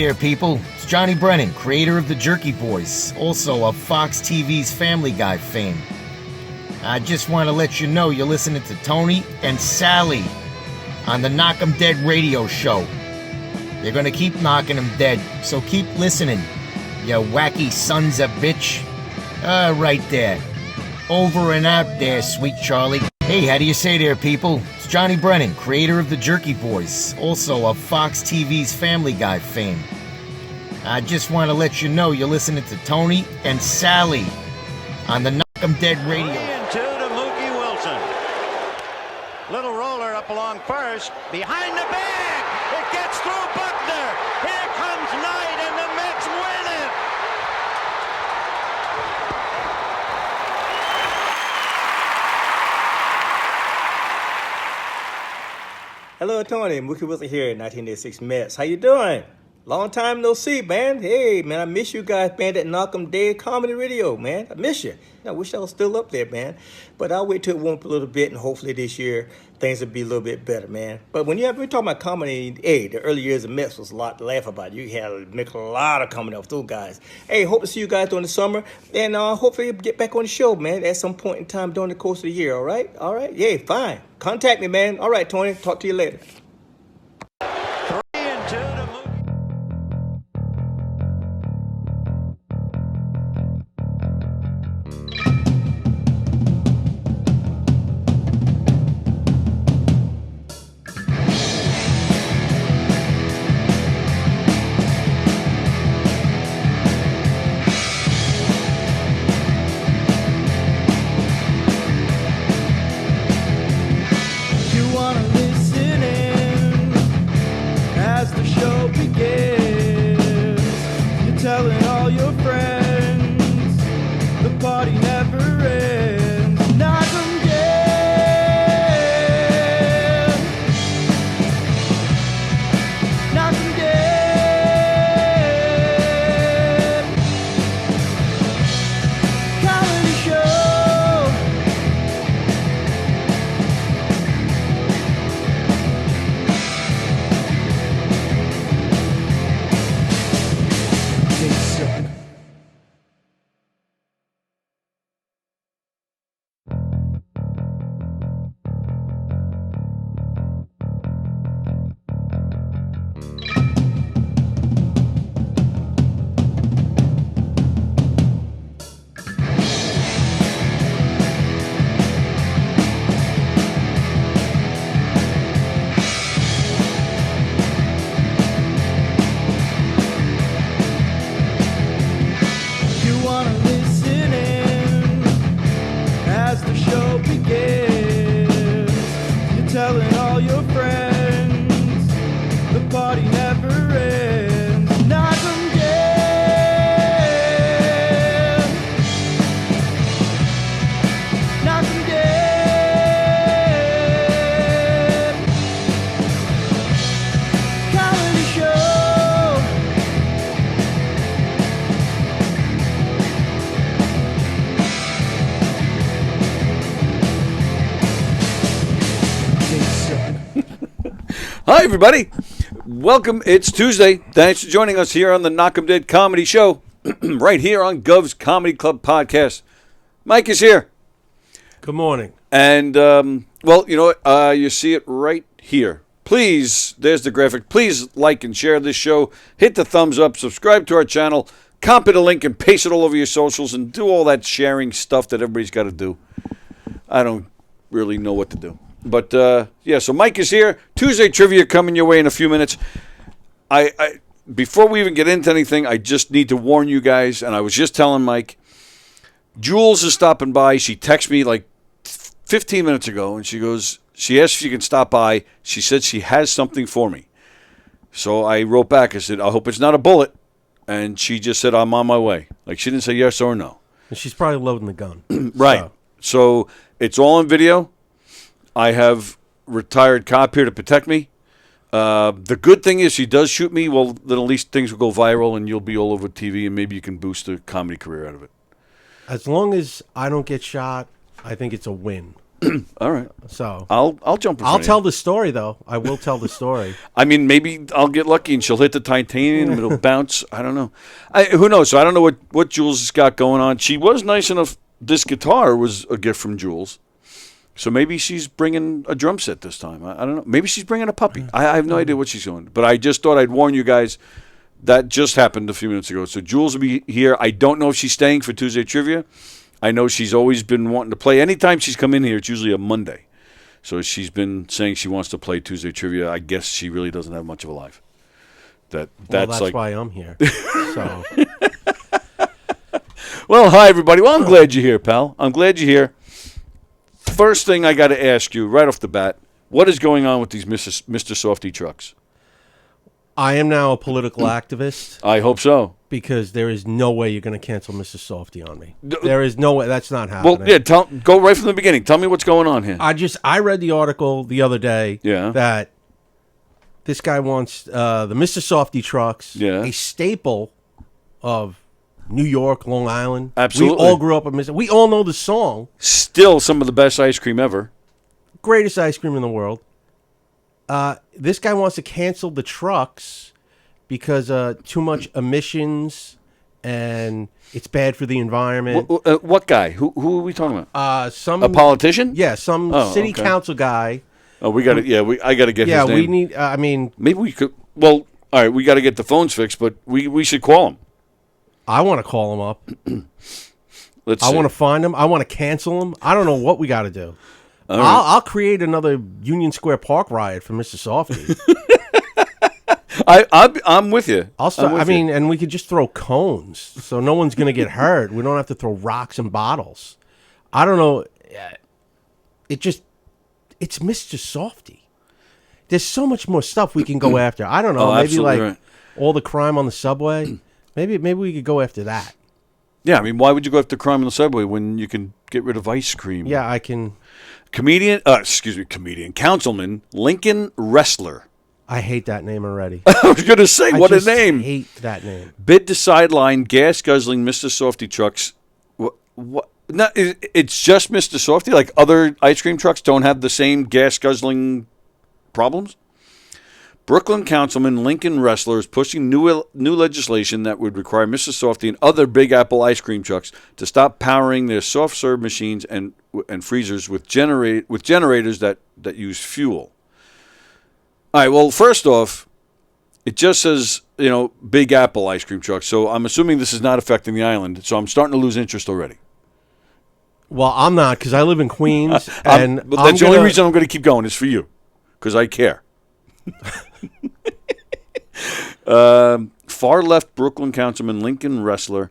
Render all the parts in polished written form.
there, people? It's Johnny Brennan, creator of the Jerky Boys, also of Fox TV's Family Guy fame. I just want to let you know you're listening to Tony and Sally on the Knockem Dead radio show. They're going to keep knocking them dead, so keep listening, you wacky sons of bitch. Right there. Over and out there, sweet Charlie. Hey, how do you say there, people? It's Johnny Brennan, creator of the Jerky Boys, also of Fox TV's Family Guy fame. I just want to let you know you're listening to Tony and Sally on the Knockem Dead radio. 3-2 to Mookie Wilson. Little roller up along first, behind the bag. It gets through Buckner. Here comes Knight, and the Mets win it. Hello, Tony. Mookie Wilson here, 1986 Mets. How you doing? Long time no see, man. Hey, man, I miss you guys, man, that Knockem Dead Comedy Radio, man. I miss you. I wish I was still up there, man. But I'll wait till it warm up a little bit, and hopefully this year things will be a little bit better, man. But when we're talking about comedy, hey, the early years of Mets was a lot to laugh about. You had to make a lot of comedy off those guys. Hey, hope to see you guys during the summer, and hopefully get back on the show, man, at some point in time during the course of the year, all right? All right? Yeah, fine. Contact me, man. All right, Tony. Talk to you later. 3-2 to Mookie. You wanna listen in as the show begins. You're telling all your friends the party never ends. Knockem dead. Knockem dead. Comedy show. You wanna listen in as the show begins. You're telling all your friends the party never ends. Knockem dead. Knockem dead. Comedy show. Hi, everybody. Welcome. It's Tuesday. Thanks for joining us here on the Knockem Dead Comedy Show, right here on Gov's Comedy Club Podcast. Mike is here. Good morning. And, well, you know what? You see it right here. Please, there's the graphic. Please like and share this show. Hit the thumbs up. Subscribe to our channel. Copy the link and paste it all over your socials and do all that sharing stuff that everybody's got to do. I don't really know what to do. But, yeah, so Mike is here. Tuesday trivia coming your way in a few minutes. Before we even get into anything, I just need to warn you guys, and I was just telling Mike, Jules is stopping by. She texted me like 15 minutes ago, and she asked if she can stop by. She said she has something for me. So I wrote back. I said, I hope it's not a bullet. And she just said, I'm on my way. Like, she didn't say yes or no. And she's probably loading the gun. Right. So it's all on video. I have retired cop here to protect me. The good thing is she does shoot me. Well, then at least things will go viral and you'll be all over TV and maybe you can boost a comedy career out of it. As long as I don't get shot, I think it's a win. All right. So I'll jump in I'll front of tell you. the story, though. I will tell the story. I mean, maybe I'll get lucky and she'll hit the titanium. It'll bounce. I don't know. Who knows? So I don't know what Jules has got going on. She was nice enough. This guitar was a gift from Jules. So maybe she's bringing a drum set this time. I don't know. Maybe she's bringing a puppy. I have no idea what she's doing. But I just thought I'd warn you guys. That just happened a few minutes ago. So Jules will be here. I don't know if she's staying for Tuesday Trivia. I know she's always been wanting to play. Anytime she's come in here, it's usually a Monday. So she's been saying she wants to play Tuesday Trivia. I guess she really doesn't have much of a life. That's like why I'm here. So Well, hi, everybody. Well, I'm glad you're here, pal. I'm glad you're here. First thing I got to ask you right off the bat, what is going on with these Mr. Softy trucks? I am now a political activist I hope so. because there is no way you're going to cancel Mr. Softy on me. There is no way. That's not happening. Well, yeah, go right from the beginning. Tell me what's going on here. I read the article the other day Yeah. that this guy wants the Mr. Softy trucks, Yeah. a staple of New York, Long Island. Absolutely. We all grew up with Mr. We all know the song. Still some of the best ice cream ever. Greatest ice cream in the world. This guy wants to cancel the trucks because too much emissions and it's bad for the environment. What guy? Who are we talking about? Some A politician? Yeah, some Oh, city okay. council guy. Oh, we got to. Yeah, I got to get Yeah, his name. we need. I mean, Maybe we could. Well, all right, we got to get the phones fixed, but we should call him. I want to call him up. Let's. I see. want to find him. I want to cancel him. I don't know what we got to do. All right. I'll create another Union Square Park riot for Mr. Softy. I'm with you. I'll start. I'm with I mean, you. and we could just throw cones, so no one's gonna get hurt. We don't have to throw rocks and bottles. I don't know. It's Mr. Softy. There's so much more stuff we can go after. I don't know. Oh, Maybe absolutely like right. all the crime on the subway. Maybe we could go after that. Yeah, I mean, why would you go after crime on the subway when you can get rid of ice cream? Yeah, I can. Comedian, Councilman Lincoln Wrestler. I hate that name already. I was going to say, I what a just name. Hate that name. Bid to sideline gas guzzling Mr. Softy trucks. What? No, it's just Mr. Softy? Like other ice cream trucks don't have the same gas guzzling problems? Brooklyn Councilman Lincoln Wrestler is pushing new legislation that would require Mr. Softy and other Big Apple ice cream trucks to stop powering their soft serve machines and freezers with generators that use fuel. All right, well, first off, it just says, Big Apple ice cream trucks. So I'm assuming this is not affecting the island. So I'm starting to lose interest already. Well, I'm not because I live in Queens, and But that's the only reason I'm going to keep going is for you, because I care. Far left Brooklyn Councilman Lincoln Wrestler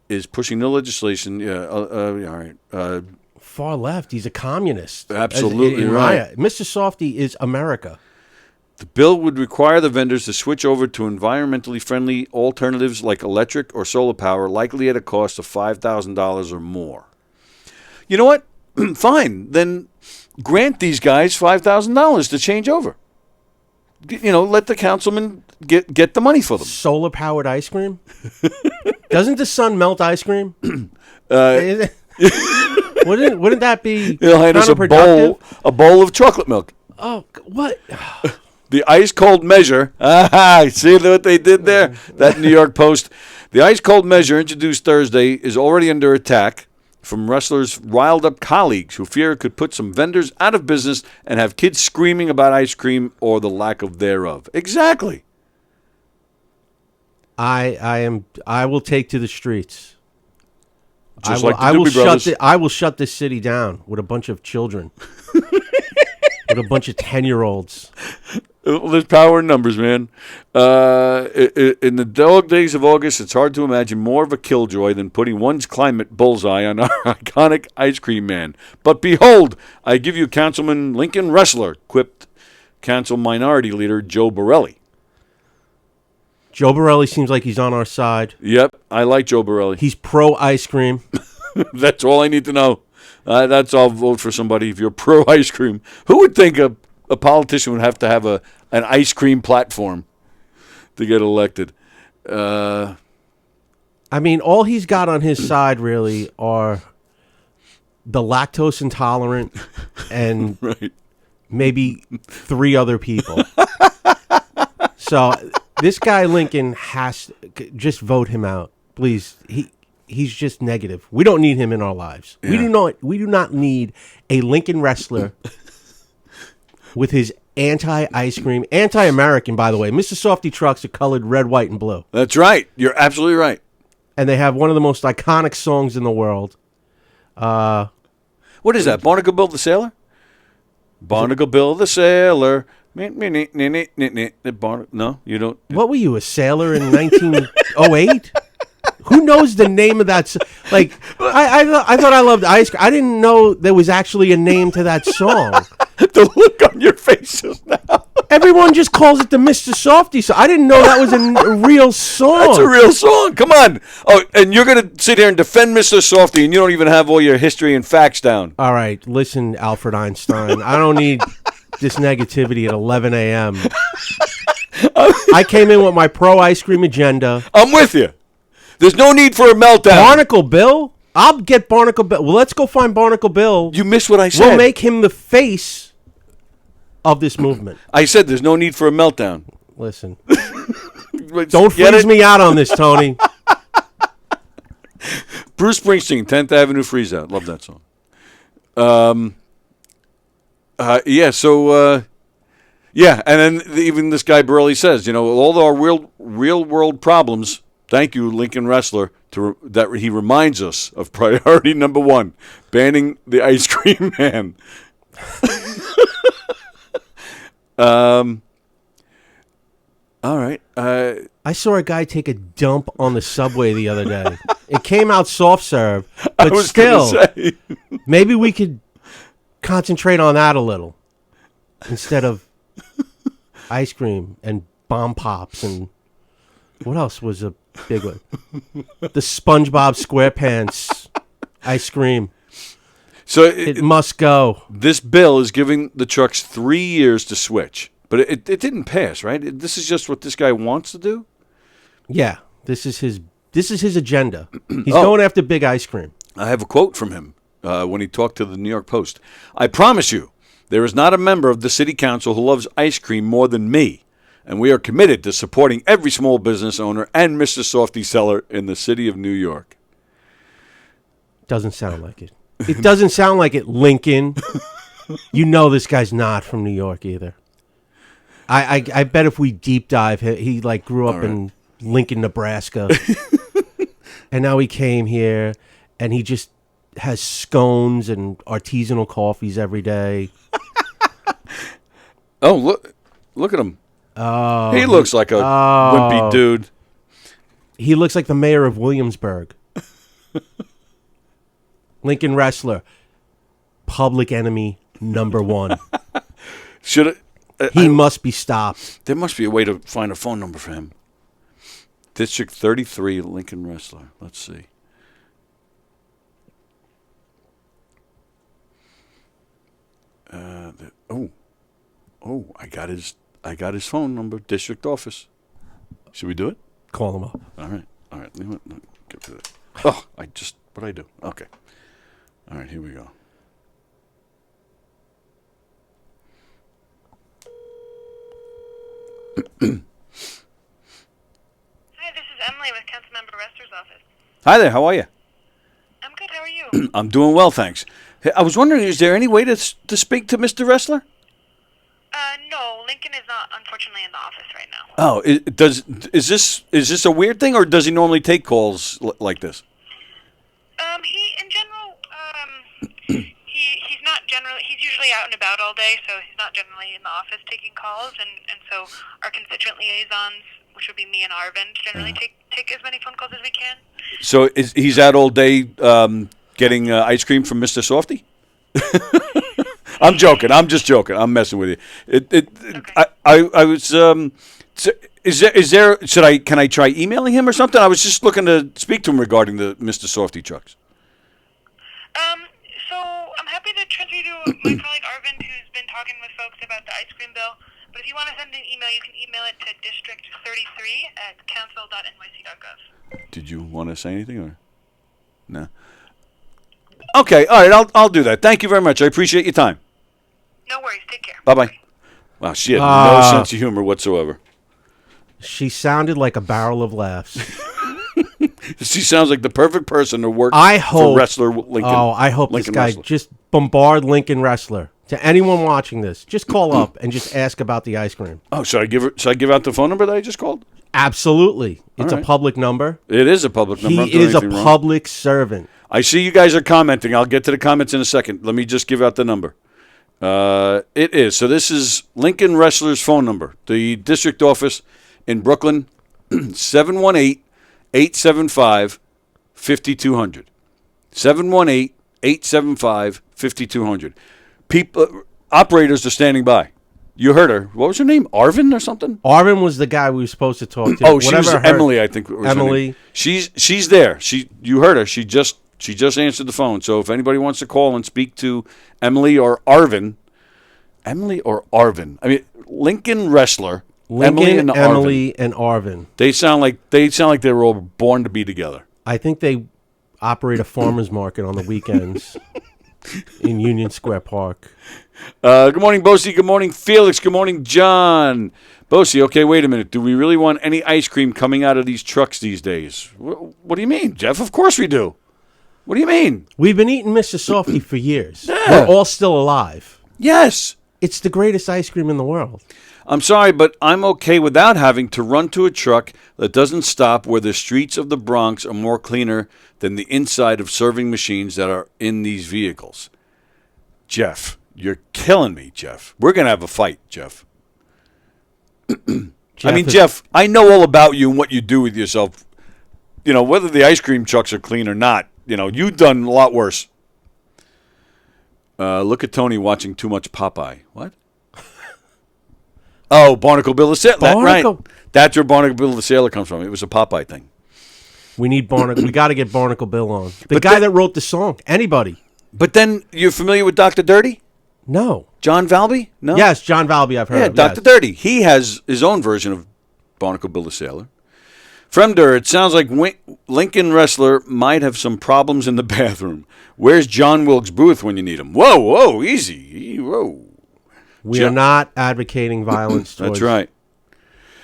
is pushing new legislation. Yeah, all right. Far left. He's a communist. Absolutely In right. Mr. Softy is America. The bill would require the vendors to switch over to environmentally friendly alternatives like electric or solar power, likely at a cost of $5,000 or more. You know what? Fine. Then grant these guys $5,000 to change over. Let the councilman get the money for them. Solar powered ice cream. Doesn't the sun melt ice cream? Wouldn't that be He'll hand us counterproductive? a bowl of chocolate milk. Oh, what? The ice cold measure. See what they did there? That New York Post. The ice cold measure introduced Thursday is already under attack from Wrestler's riled up colleagues who fear it could put some vendors out of business and have kids screaming about ice cream or the lack of thereof. Exactly. I will take to the streets. Just like the Doobie Brothers. I will shut this city down with a bunch of children. With a bunch of 10-year-olds. Well, there's power in numbers, man. In the dog days of August, it's hard to imagine more of a killjoy than putting one's climate bullseye on our iconic ice cream man. But behold, I give you Councilman Lincoln Wrestler, quipped Council Minority Leader Joe Borelli. Joe Borelli seems like he's on our side. Yep, I like Joe Borelli. He's pro ice cream. That's all I need to know. I'll vote for somebody if you're pro ice cream. Who would think a politician would have to have an ice cream platform to get elected? I mean, all he's got on his side really are the lactose intolerant, and Right. maybe 3 other people. So this guy Lincoln just vote him out, please. He's just negative. We don't need him in our lives. Yeah. We do not need a Lincoln wrestler with his anti-ice cream, anti-American, by the way. Mr. Softy trucks are colored red, white, and blue. That's right. You're absolutely right. And they have one of the most iconic songs in the world. What is that? Barnacle Bill the Sailor? Barnacle Bill the Sailor. No, you don't. What were you, a sailor in 1908? Who knows the name of that? Like, I thought I loved ice cream. I didn't know there was actually a name to that song. The look on your faces now. Everyone just calls it the Mr. Softy song. I didn't know that was a real song. That's a real song. Come on. Oh, and you're going to sit here and defend Mr. Softy, and you don't even have all your history and facts down. All right, listen, Alfred Einstein. I don't need this negativity at 11 a.m. I came in with my pro-ice cream agenda. I'm with you. There's no need for a meltdown. Barnacle Bill? I'll get Barnacle Bill. Well, let's go find Barnacle Bill. You missed what I said. We'll make him the face of this movement. I said there's no need for a meltdown. Listen. Don't freeze me out on this, Tony. Bruce Springsteen, 10th Avenue Freeze Out. Love that song. Yeah, and then even this guy Burley says, all our real world problems, thank you, Lincoln Wrestler, that he reminds us of priority number 1, banning the ice cream man. All right. I saw a guy take a dump on the subway the other day. It came out soft serve, but I was still, gonna say. maybe we could concentrate on that a little instead of ice cream and bomb pops and what else was a big one? The SpongeBob SquarePants ice cream. So It must go. this bill is giving the trucks 3 years to switch, but it didn't pass, right? This is just what this guy wants to do. Yeah, this is his agenda. He's going after big ice cream. I have a quote from him when he talked to the New York Post. I promise you, there is not a member of the city council who loves ice cream more than me, and we are committed to supporting every small business owner and Mr. Softy seller in the city of New York. Doesn't sound like it. It doesn't sound like it, Lincoln. You know this guy's not from New York either. I bet if we deep dive, he like grew up in Lincoln, Nebraska, and now he came here, and he just has scones and artisanal coffees every day. Oh, look at him. Oh, he looks like a wimpy dude. He looks like the mayor of Williamsburg. Lincoln Wrestler, public enemy number 1. He must be stopped. There must be a way to find a phone number for him. District 33, Lincoln Wrestler. Let's see. I got his phone number. District office. Should we do it? Call him up. All right. Let me get to that. Oh, what'd I do? Okay. All right, here we go. Hi, this is Emily with Councilmember Rester's office. Hi there. How are you? I'm good. How are you? I'm doing well, thanks. Hey, I was wondering, is there any way to speak to Mr. Wrestler? No. Lincoln is not, unfortunately, in the office right now. Oh, is this a weird thing, or does he normally take calls like this? He, in general, he's not generally, he's usually out and about all day, so he's not generally in the office taking calls, and so our constituent liaisons, which would be me and Arvind, generally take as many phone calls as we can. So he's out all day getting ice cream from Mr. Softy? I'm joking. I'm just joking. I'm messing with you. Okay. I was. Can I try emailing him or something? I was just looking to speak to him regarding the Mr. Softy trucks. So I'm happy to transfer you to my colleague Arvind, who's been talking with folks about the ice cream bill. But if you want to send an email, you can email it to district33@council.nyc.gov. Did you want to say anything or no? Okay, all right, I'll do that. Thank you very much. I appreciate your time. No worries. Take care. Bye-bye. Wow, she had no sense of humor whatsoever. She sounded like a barrel of laughs. She sounds like the perfect person to work for wrestler Lincoln. Oh, I hope Lincoln this guy Wrestler. just bombard Lincoln Wrestler. To anyone watching this, just call up and just ask about the ice cream. Oh, should I give out the phone number that I just called? Absolutely. It's All right. a public number. It is a public number. I'm He doing is a anything wrong. public servant. I see you guys are commenting. I'll get to the comments in a second. Let me just give out the number. It is. So this is Lincoln Wrestler's phone number. The district office in Brooklyn, 718-875-5200. 718-875-5200. People, operators are standing by. You heard her. What was her name? Arvin or something? Arvin was the guy we were supposed to talk to. Oh, she was Whatever her- Emily, I think. Was her Emily. name. She's there. You heard her. She just answered the phone. So if anybody wants to call and speak to Emily or Arvin, I mean Lincoln Wrestler, Lincoln, Emily and Arvin. They sound like they were all born to be together. I think they operate a farmer's market on the weekends in Union Square Park. Good morning, Bosie. Good morning, Felix. Good morning, John. Bosie, okay, wait a minute. Do we really want any ice cream coming out of these trucks these days? What do you mean, Jeff? Of course we do. What do you mean? We've been eating Mr. Softy for years. Yeah. We're all still alive. Yes. It's the greatest ice cream in the world. I'm sorry, but I'm okay without having to run to a truck that doesn't stop where the streets of the Bronx are more cleaner than the inside of serving machines that are in these vehicles. Jeff, you're killing me, Jeff. We're going to have a fight, Jeff. Jeff, I know all about you and what you do with yourself. You know, whether the ice cream trucks are clean or not, you've done a lot worse. Look at Tony watching too much Popeye. What? Oh, Barnacle Bill the Sailor. Right. That's where Barnacle Bill the Sailor comes from. It was a Popeye thing. We need Barnacle. We got to get Barnacle Bill on. The guy that wrote the song. Anybody. But then, you're familiar with Dr. Dirty? No. John Valby? No? Yes, John Valby I've heard of. Dr. Dirty. He has his own version of Barnacle Bill the Sailor. Fremder, it sounds like Lincoln Wrestler might have some problems in the bathroom. Where's John Wilkes Booth when you need him? Whoa, easy. Whoa. We are not advocating violence towards. That's right.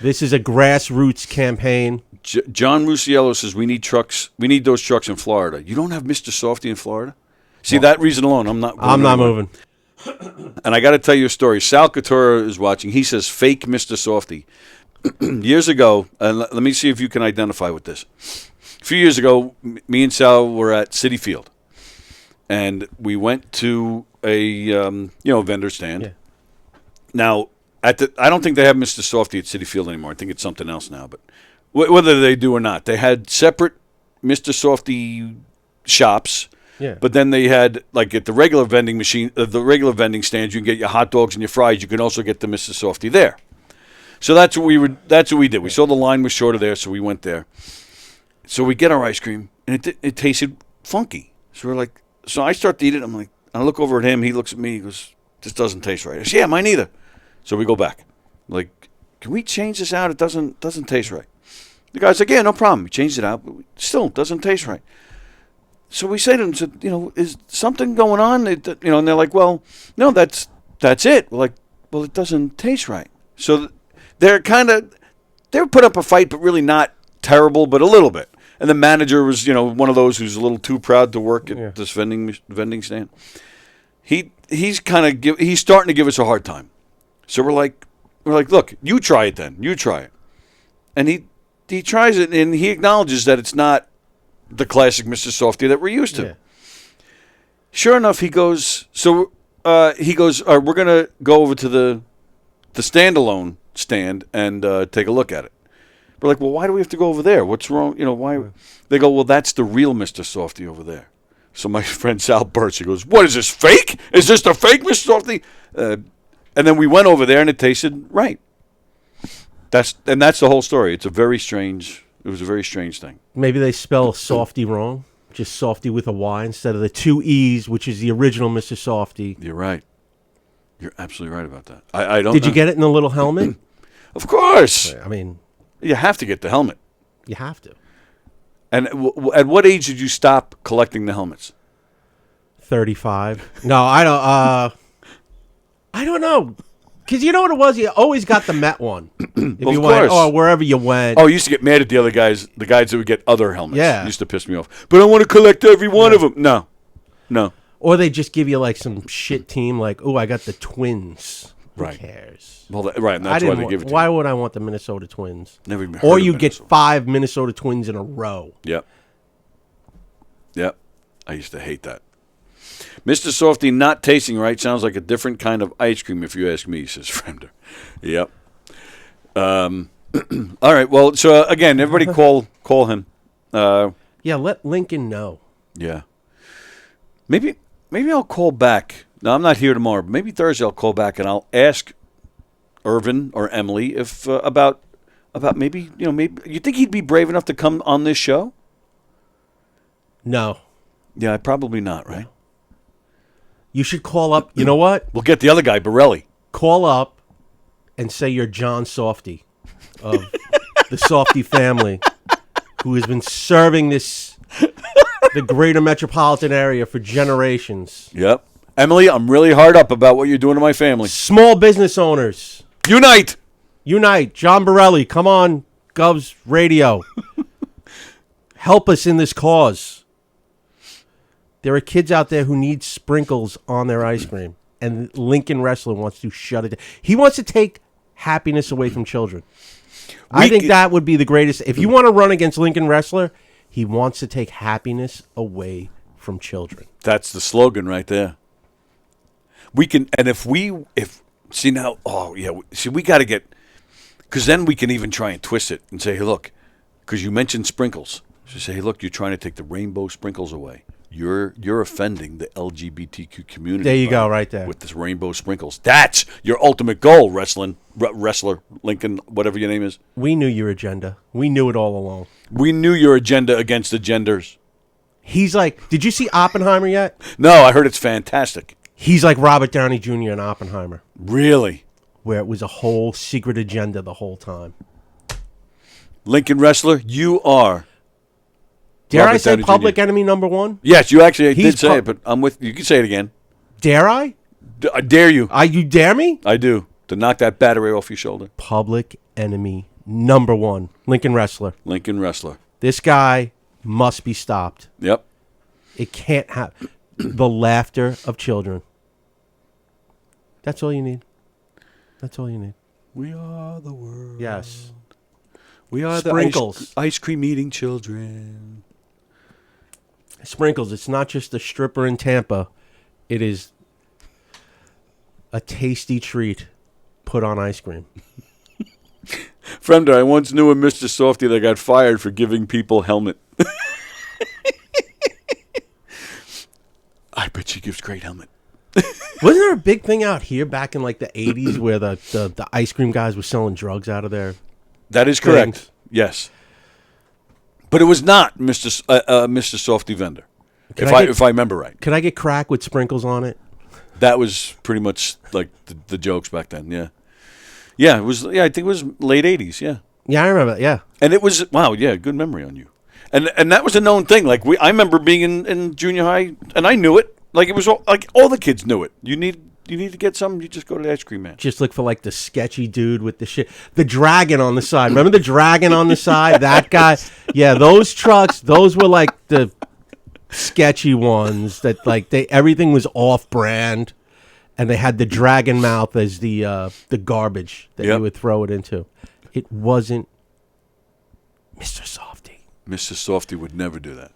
This is a grassroots campaign. John Musiello says we need trucks. We need those trucks in Florida. You don't have Mr. Softy in Florida? See, that reason alone, I'm not moving. And I got to tell you a story. Sal Couture is watching. He says fake Mr. Softy. Years ago, let me see if you can identify with this. A few years ago, me and Sal were at Citi Field, and we went to a vendor stand. Yeah. Now, I don't think they have Mr. Softy at Citi Field anymore. I think it's something else now. But whether they do or not, they had separate Mr. Softy shops. Yeah. But then they had, like, at the regular vending machine, the regular vending stands, you can get your hot dogs and your fries. You can also get the Mr. Softy there. So that's what we did. We saw the line was shorter there, so we went there. So we get our ice cream, and it tasted funky. So so I start to eat it. I'm like, I look over at him. He looks at me. He goes, "This doesn't taste right." I say, "Yeah, mine either." So we go back. Like, can we change this out? It doesn't taste right. The guy's like, "Yeah, no problem." We changed it out, but still doesn't taste right. So we say to them, "Is something going on?" And they're like, "Well, no, that's it." We're like, "Well, it doesn't taste right." So they put up a fight, but really not terrible, but a little bit. And the manager was, one of those who's a little too proud to work at this vending stand. He's starting to give us a hard time. So we're like, "Look, you try it then. You try it." And he tries it, and he acknowledges that it's not the classic Mr. Softy that we're used to. Yeah. Sure enough, he goes, "All right, we're going to go over to the standalone stand and take a look at it." We're like, "Well, why do we have to go over there? What's wrong? Why?" They go, "Well, that's the real Mr. Softy over there." So my friend Sal Birch, he goes, "What is this, fake? Is this the fake Mr. Softy?" And then we went over there, and it tasted right. That's the whole story. It was a very strange thing. Maybe they spell Softy wrong. Just Softy with a Y instead of the two E's, which is the original Mr. Softy. You're right. You're absolutely right about that. I don't. Did you get it in the little helmet? Of course. I mean, you have to get the helmet. you have to. And at what age did you stop collecting the helmets? 35. No, I don't. I don't know. Because you know what it was? You always got the Met one. If Of you went, course. or wherever you went. Oh, I used to get mad at the other guys, the guys that would get other helmets. Yeah. It used to piss me off. But I want to collect every one of them. No. Or they just give you like some shit team, like, oh, I got the Twins. Right. Who cares? Well, right, and that's why they give it to Why you. would I want the Minnesota Twins? Never even heard Or of you get Minnesota. 5 Minnesota Twins in a row. Yep. I used to hate that. Mr. Softy, not tasting right. Sounds like a different kind of ice cream, if you ask me, says Fremder. Yep. All right. Well, so again, everybody call him. Yeah, let Lincoln know. Yeah. Maybe I'll call back. No, I'm not here tomorrow. Maybe Thursday I'll call back and I'll ask Irvin or Emily if about maybe maybe you think he'd be brave enough to come on this show? No. Yeah, probably not, right? You should call up. You know what? We'll get the other guy, Borelli. Call up and say you're John Softy of the Softy family, who has been serving the greater metropolitan area for generations. Yep. Emily, I'm really hard up about what you're doing to my family. Small business owners, Unite! John Borelli, come on, Govs Radio. Help us in this cause. There are kids out there who need sprinkles on their ice cream, and Lincoln Wrestler wants to shut it down. He wants to take happiness away from children. I think that would be the greatest. If you want to run against Lincoln Wrestler, he wants to take happiness away from children. That's the slogan right there. We can, and if we got to get, because then we can even try and twist it and say, hey, look, because you mentioned sprinkles. So say, hey, look, you're trying to take the rainbow sprinkles away. You're offending the LGBTQ community. There you go, right there. With this rainbow sprinkles. That's your ultimate goal, wrestler, Lincoln, whatever your name is. We knew your agenda. We knew it all along. We knew your agenda against the genders. He's like, did you see Oppenheimer yet? No, I heard it's fantastic. He's like Robert Downey Jr. in Oppenheimer, Really? where it was a whole secret agenda the whole time. Lincoln Wrestler, you are. Dare Robert I say Downey Jr. public enemy number one? Yes, you actually He's did say it, but I'm with you. You can say it again. Dare I? I dare you. You dare me? I do. To knock that battery off your shoulder. Public enemy number one. Lincoln Wrestler. Lincoln Wrestler. This guy must be stopped. Yep. It can't happen. The laughter of children. That's all you need. That's all you need. We are the world. Yes. We are Sprinkles. the ice cream eating children. Sprinkles. It's not just a stripper in Tampa. It is a tasty treat put on ice cream. Fremder, I once knew a Mr. Softy that got fired for giving people helmet. I bet she gives great helmet. Wasn't there a big thing out here back in like the 80s where the ice cream guys were selling drugs out of there? That is correct. Things. Yes. But it was not Mr. Softy vendor. If I remember right. Could I get crack with sprinkles on it? That was pretty much like the jokes back then, yeah. Yeah, it was. Yeah, I think it was late 80s, yeah. Yeah, I remember that, yeah. And it was, wow, yeah, good memory on you. And that was a known thing. Like I remember being in junior high, and I knew it. Like it was all the kids knew it. You need to get something, you just go to the ice cream man. Just look for like the sketchy dude with the shit. The dragon on the side. Remember the dragon on the side? That guy. Yeah, those trucks, those were like the sketchy ones that like everything was off brand, and they had the dragon mouth as the garbage that you would throw it into. It wasn't Mr. Softy. Mr. Softy would never do that.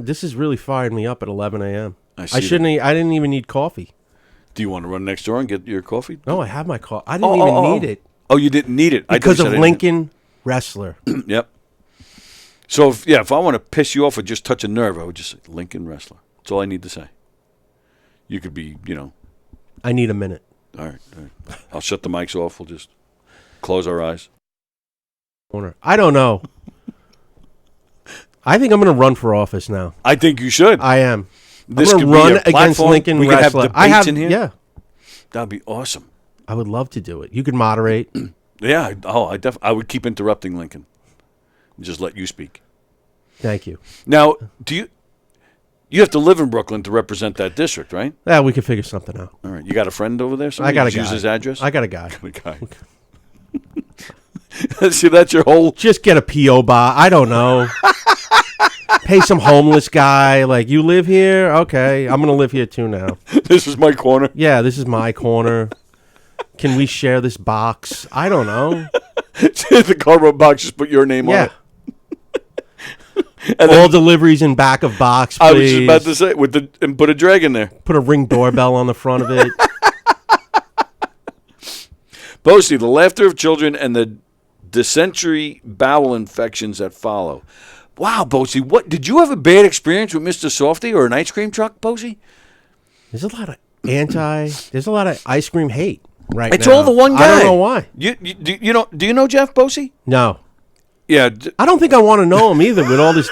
This has really fired me up at 11 a.m. I I didn't even need coffee. Do you want to run next door and get your coffee? No, I have my coffee. I didn't even need it. Oh, you didn't need it Because of Lincoln Wrestler. Yep. So, if I want to piss you off or just touch a nerve, I would just say Lincoln Wrestler. That's all I need to say. You could be, I need a minute. All right. I'll shut the mics off. We'll just close our eyes. I don't know. I think I'm going to run for office now. I think you should. I am. This I'm could going to be run a against platform. Lincoln We could have Wrestler. debates in here? Yeah. That'd be awesome. I would love to do it. You could moderate. Yeah. I would keep interrupting Lincoln. And just let you speak. Thank you. Now, do You have to live in Brooklyn to represent that district, right? Yeah, we can figure something out. All right. You got a friend over there? I got a guy. Use his address? I got a guy. See, that's your whole... Just get a P.O. box. I don't know. Pay some homeless guy. Like, you live here? Okay, I'm going to live here too now. This is my corner. Yeah, this is my corner. Can we share this box? I don't know. The cardboard box, just put your name on it. All deliveries in back of box, please. I was just about to say, and put a drag in there. Put a Ring doorbell on the front of it. Boasty, the laughter of children and the dysentery bowel infections that follow. Wow, Boasty, what did you have a bad experience with Mr. Softy or an ice cream truck, Boasty? There's a lot of there's a lot of ice cream hate right it's now. all the one guy. I don't know why. Do you know Jeff Boasty? No. Yeah. I don't think I want to know him either with all this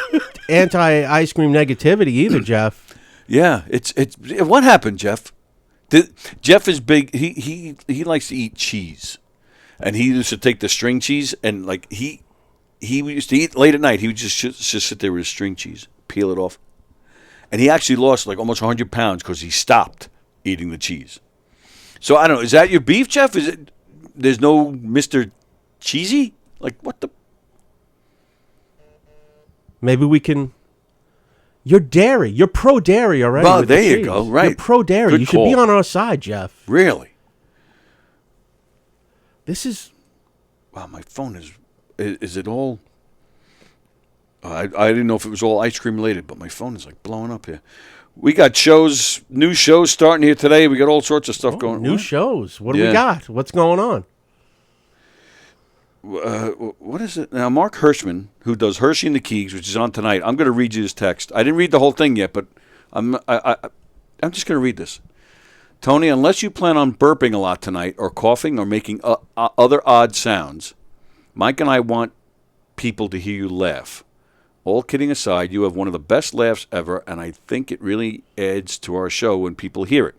anti-ice cream negativity either, Jeff. Yeah, it's what happened, Jeff? Jeff is big. He likes to eat cheese, and he used to take the string cheese and like he used to eat late at night. He would just sit there with his string cheese, peel it off, and he actually lost like almost 100 pounds because he stopped eating the cheese. So I don't know. Is that your beef, Jeff? Is it? There's no Mr. Cheesy? Like what the? Maybe we can. You're dairy. You're pro dairy already. Well, there you go. Right. You're pro dairy. Good You should call. be on our side, Jeff. Really? This is. Wow, my phone is. Is it all? I didn't know if it was all ice cream related, but my phone is like blowing up here. We got new shows starting here today. We got all sorts of stuff going. New shows. What do we got? What's going on? What is it now? Mark Hirschman, who does Hershey and the Keegs, which is on tonight. I'm going to read you his text. I didn't read the whole thing yet, but I'm just going to read this. Tony, unless you plan on burping a lot tonight, or coughing, or making other odd sounds, Mike and I want people to hear you laugh. All kidding aside, you have one of the best laughs ever, and I think it really adds to our show when people hear it.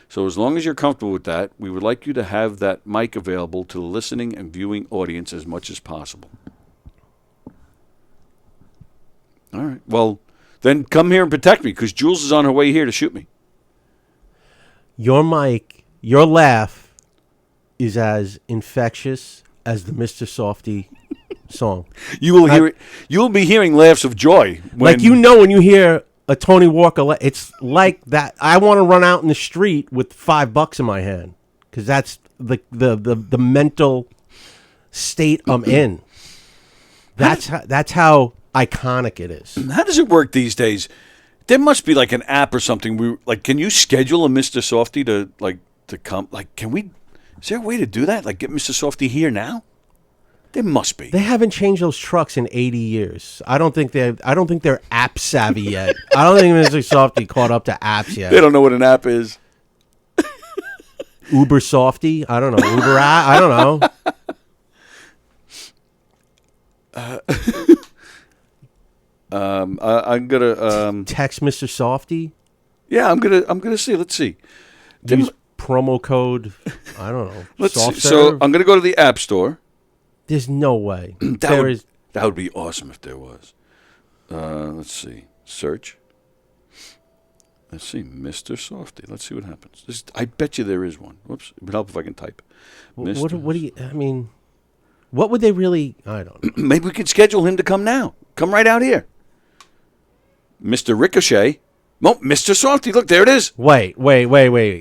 So as long as you're comfortable with that, we would like you to have that mic available to the listening and viewing audience as much as possible. All right. Well, then come here and protect me, because Jules is on her way here to shoot me. Your mic, your laugh is as infectious as the Mr. Softy song. You will hear it. You will be hearing laughs of joy. Like, when you hear a Tony Walker, it's like that. I want to run out in the street with $5 in my hand, because that's the mental state I'm in. That's how iconic it is. How does it work these days? There must be like an app or something. Can you schedule a Mr. Softy to come? Like, can we? Is there a way to do that? Like, get Mr. Softy here now? There must be. They haven't changed those trucks in 80 years. I don't think they're app savvy yet. I don't think Mr. Softy caught up to apps yet. They don't know what an app is. Uber Softy? I don't know. Uber app? I don't know. I'm gonna text Mr. Softy. Yeah, I'm gonna see. Let's see. Use promo code. I don't know. Let's see. So I'm gonna go to the App Store. There's no way. That would be awesome if there was. Let's see. Search. Let's see. Mr. Softy. Let's see what happens. I bet you there is one. Whoops. It would help if I can type. What do you? I mean, what would they really? I don't know. Maybe we could schedule him to come now. Come right out here. Mr. Ricochet. Oh, Mr. Softy. Look, there it is. Wait.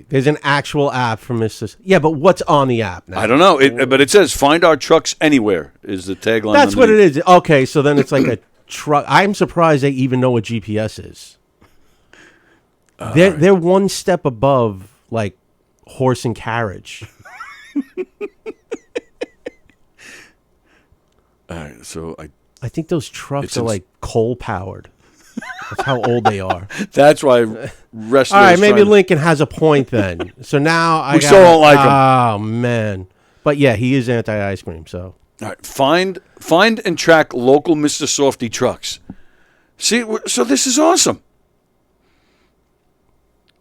There's an actual app for Mr. Yeah, but what's on the app now? I don't know. But it says, find our trucks anywhere is the tagline. That's what it is. Okay, so then it's like a truck. I'm surprised they even know what GPS is. They're one step above, like, horse and carriage. All right, so I think those trucks are like coal-powered. That's how old they are. That's why wrestlers. All right, maybe Lincoln has a point then. So now we still don't like him. Oh man, but yeah, he is anti-ice cream. So all right, find and track local Mr. Softy trucks. See, so this is awesome.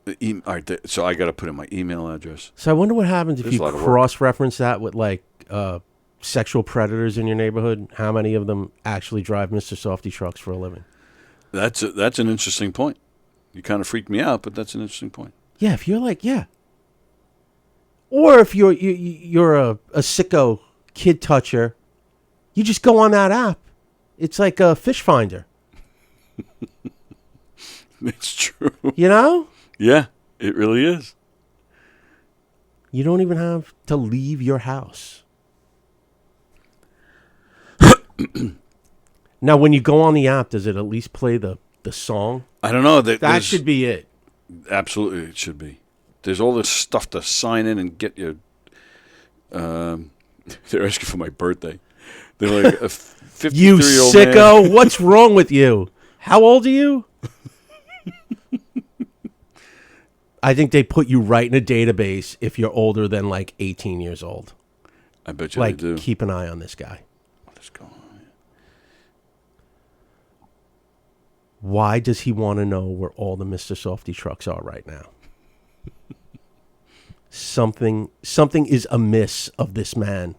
All right, so I got to put in my email address. So I wonder what happens if you cross-reference that with like sexual predators in your neighborhood. How many of them actually drive Mr. Softy trucks for a living? That's an interesting point. You kind of freaked me out, but that's an interesting point. Yeah, if you're like, yeah. Or if you're a sicko kid toucher, you just go on that app. It's like a fish finder. It's true. You know? Yeah, it really is. You don't even have to leave your house. Now, when you go on the app, does it at least play the song? I don't know. That should be it. Absolutely, it should be. There's all this stuff to sign in and get your... they're asking for my birthday. They're like, a 53-year-old You sicko. man. What's wrong with you? How old are you? I think they put you right in a database if you're older than like 18 years old. I bet you Like, they do. keep an eye on this guy. What is going on? Why does he want to know where all the Mr. Softy trucks are right now? Something is amiss of this man.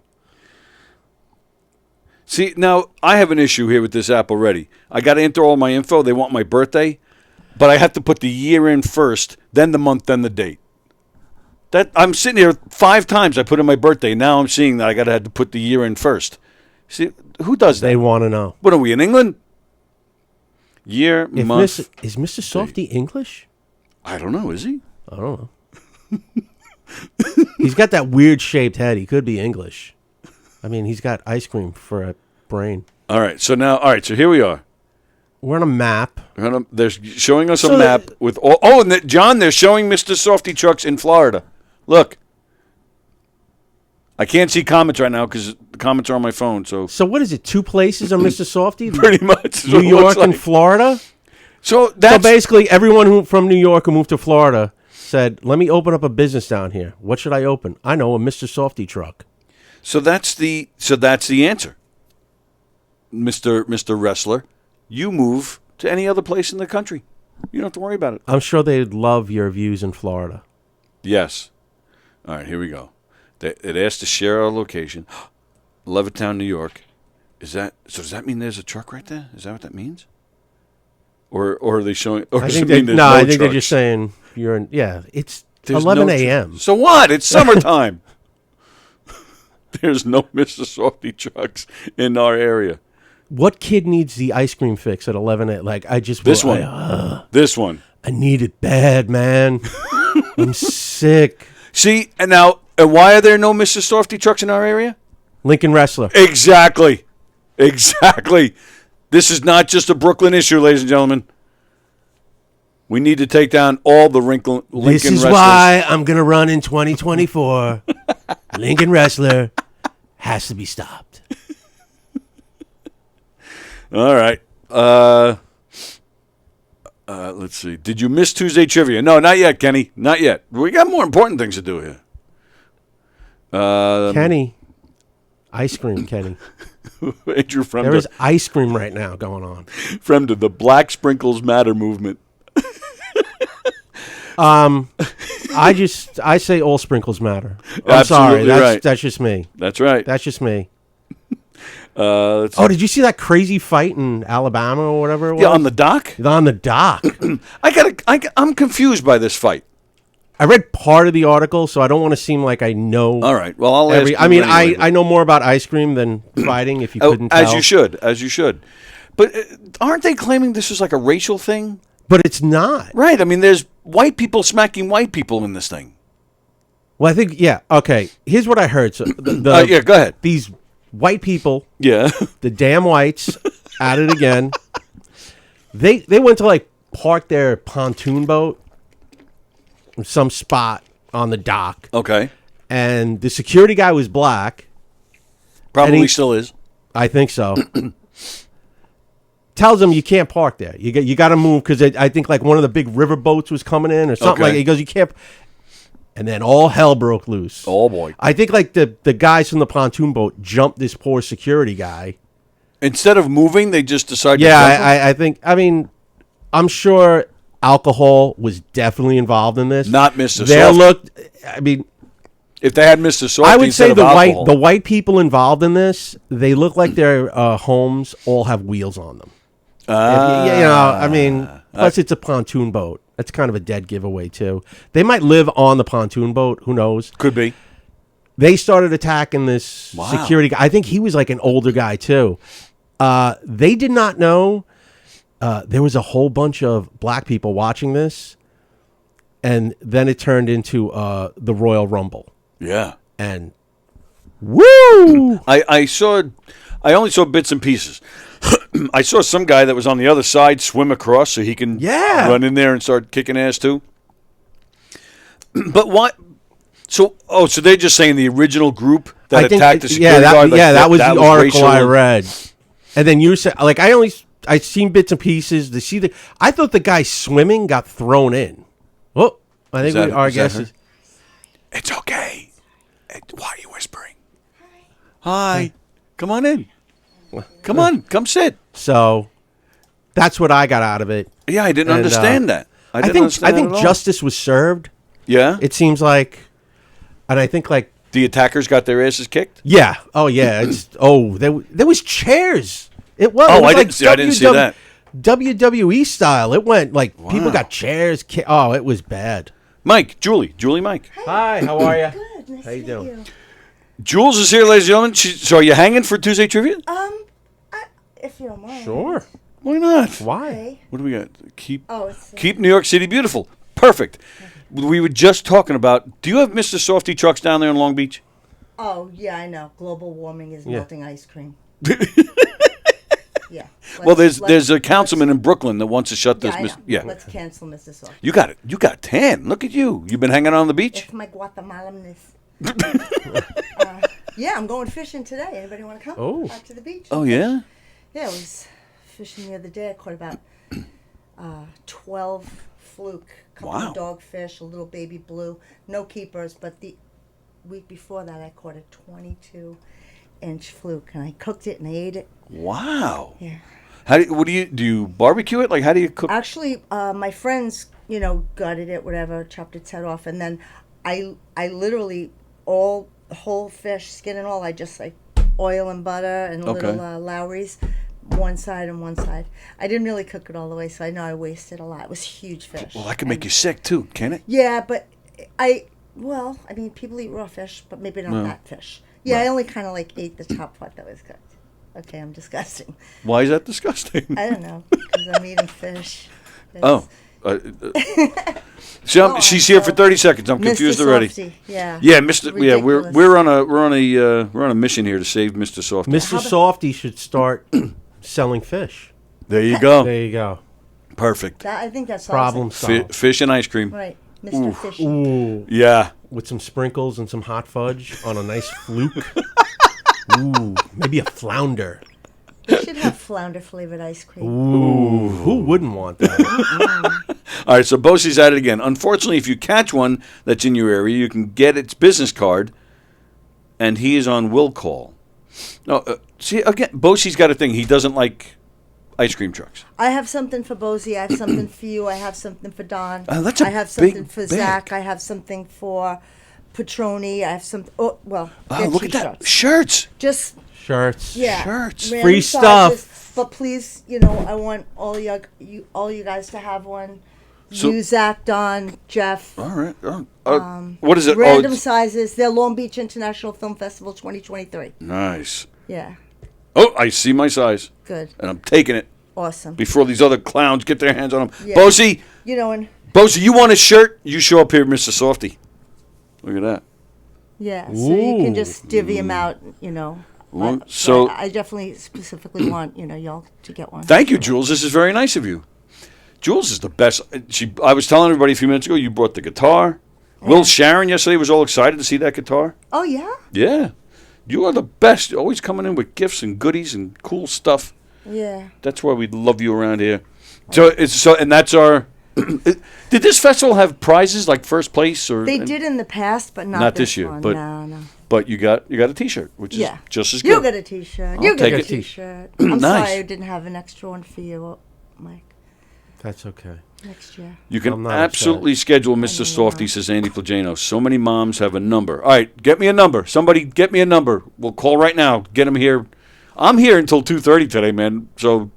See, now, I have an issue here with this app already. I got to enter all my info. They want my birthday, but I have to put the year in first, then the month, then the date. That I'm sitting here 5 times I put in my birthday. Now I'm seeing that I got to have to put the year in first. See, who does that? They want to know. What are we, in England? Year, If month. is Mr. Softy English? I don't know, is he? I don't know. He's got that weird shaped head. He could be English. I mean, he's got ice cream for a brain. All right, so here we are. We're on a map. They're showing us So a map with all. Oh, and John, they're showing Mr. Softy trucks in Florida. Look, I can't see comments right now because the comments are on my phone. So what is it? 2 places on Mr. Softy? pretty much, New York and Florida. So So basically, everyone from New York who moved to Florida said, "Let me open up a business down here. What should I open? I know, a Mr. Softy truck." So that's the answer, Mr. Wrestler. You move to any other place in the country. You don't have to worry about it. I'm sure they'd love your views in Florida. Yes. All right, here we go. It asked to share our location. Levittown, New York. Does that mean there's a truck right there? Is that what that means? Or are they showing? Or I does think it mean there's no I think they're trucks? just saying you're in. Yeah, it's There's 11 no a.m. So what? It's summertime. There's no Mr. Softy trucks in our area. What kid needs the ice cream fix at 11 a.m.? Like, I just This one. This one. I need it bad, man. I'm sick. See, and why are there no Mr. Softy trucks in our area? Lincoln Wrestler. Exactly. This is not just a Brooklyn issue, ladies and gentlemen. We need to take down all the Lincoln This is wrestlers. why I'm gonna run in 2024. Lincoln Wrestler has to be stopped. All right. Let's see. Did you miss Tuesday trivia? No, not yet, Kenny. Not yet. We got more important things to do here. Kenny. Ice cream, Kenny. Andrew from There is ice cream right now going on. from the Black Sprinkles Matter movement. I say all sprinkles matter. I'm sorry. Absolutely right. That's just me. That's right. That's just me. Let's Oh, did you see that crazy fight in Alabama or whatever it was? yeah, on the dock. On the dock. I'm confused by this fight. I read part of the article, so I don't want to seem like I know. All right. Well, I'll ask you I mean, anyway. I know more about ice cream than fighting. If you couldn't tell, as you should. But aren't they claiming this is like a racial thing? but it's not. Right. I mean, there's white people smacking white people in this thing. Well, I think okay. Here's what I heard. So Yeah, go ahead. These white people, Yeah. the damn whites, at it again. They went to like park their pontoon boat in some spot on the dock, Okay. and the security guy was black. Probably he- still is. I think so. Tells them you can't park there. You got to move because I think like one of the big river boats was coming in or something Okay. like. He goes, you can't. And then all hell broke loose. Oh, boy. I think like the guys from the pontoon boat jumped this poor security guy. Instead of moving, they just decided to Yeah, jump him? I think. I mean, I'm sure alcohol was definitely involved in this. Not Mr. There Soft. looked. I mean, If they had Mr. Soft I would instead say of the alcohol. white people involved in this. They look like their homes all have wheels on them. You know, I mean, Plus, it's a pontoon boat. That's kind of a dead giveaway, too. They might live on the pontoon boat. Who knows? Could be. They started attacking this Wow. security guy. I think he was like an older guy, too. They did not know there was a whole bunch of black people watching this. And then it turned into the Royal Rumble. Yeah. And woo! I only saw bits and pieces. I saw some guy that was on the other side swim across so he can run in there and start kicking ass too. But why? So they're just saying the original group that attacked the security guard. That was the article racial. I read. And then you said, like, I seen bits and pieces. I thought the guy swimming got thrown in. Oh, I think our guess is. It's okay. Why are you whispering? Hi. Come on in. Come on. Come sit. So that's what I got out of it. Yeah, I didn't understand that. I think justice was served. Yeah? It seems like, and I think like The attackers got their asses kicked? yeah. Oh yeah. There was chairs. It was. Oh, it was I didn't see that. WWE style. It went like people got chairs. It was bad. Mike, Julie, Mike. Hi, how are you? Good. Nice How you to doing? meet you. Jules is here, ladies and gentlemen. So are you hanging for Tuesday Trivia? If you don't mind. Sure. Why not? Why? Okay. What do we got? It's Keep New York City beautiful. Perfect. We were just talking about, do you have Mr. Softy trucks down there in Long Beach? Oh yeah, I know. Global warming is melting ice cream. Yeah. Well, there's a councilman in Brooklyn that wants to shut this. I know. Yeah. Let's cancel Mr. Soft. You got it. You got tan. Look at you. You've been hanging out on the beach? It's my Guatemalaness. Yeah, I'm going fishing today. Anybody want to come? Oh. Out to the beach? Oh, yeah? Yeah, I was fishing the other day. I caught about 12 fluke, couple Wow. of dogfish, a little baby blue. No keepers, but the week before that I caught a 22-inch fluke, and I cooked it and I ate it. Wow. Yeah. What do you barbecue it? Like, how do you cook? Actually, my friends, gutted it, whatever, chopped its head off, and then I literally the whole fish, skin and all, I just like oil and butter and little Lowry's, one side and one side. I didn't really cook it all the way, so I know I wasted a lot. It was huge fish. Well, that can make you sick, too, can it? Yeah, but people eat raw fish, but maybe not that fish. Yeah, Right. I only kind of ate the top part that was cooked. Okay, I'm disgusting. Why is that disgusting? I don't know, because I'm eating fish. Oh. She's here for 30 seconds. I'm confused Mr. already. Softy, yeah. Yeah, Mr. Yeah, Ridiculous. we're on a mission here to save Mr. Softy. Mr. Softy should start selling fish. There you go. There you go. Perfect. I think that's Problem awesome. solved. Fish and ice cream. Right, Mr. Fishy. Ooh, Yeah. with some sprinkles and some hot fudge on a nice fluke. Ooh, maybe a flounder. We should have flounder flavored ice cream. Ooh, who wouldn't want that? All right, so Bosie's at it again. Unfortunately, if you catch one that's in your area, you can get its business card, and he is on will call. No, see, again, Bosie's got a thing. He doesn't like ice cream trucks. I have something for Bosie. I have something for you. I have something for Don. That's a I have something big for bag. Zach. I have something for Petroni. I have something. Oh, well, Oh, they're look at that. t-shirts. Shirts. Just Shirts. yeah, Shirts. random Free sizes. stuff. But please, I want all you guys to have one. So- You, Zach, Don, Jeff. All right. What is it? Random Oh, sizes. They're Long Beach International Film Festival 2023. nice. Yeah, Oh, I see my size, good, and I'm taking it awesome. before these other clowns get their hands on them. Yeah. Bosie, And you want a shirt? You show up here, Mr. Softy. Look at that. yeah, so you can just divvy them out. Well, so- I definitely specifically want y'all to get one. Thank you, Jules. This is very nice of you. Jules is the best. I was telling everybody a few minutes ago, you brought the guitar. Will Sharon yesterday was all excited to see that guitar. Oh yeah, Yeah. You are the best. You're always coming in with gifts and goodies and cool stuff. yeah. That's why we love you around here. And that's our. Did this festival have prizes like first place or? They did in the past, but not, Not this year, one. but- no. But you got a T-shirt, which is Yeah. just as good. You get a T-shirt. I'll You get take a it. T-shirt. I'm Nice. sorry I didn't have an extra one for you, Mike. That's okay. Next year. You I'm can not absolutely schedule Mr. Softy, says Andy Plagano. So many moms have a number. All right, get me a number. Somebody get me a number. We'll call right now. Get him here. I'm here until 2:30 today, man. So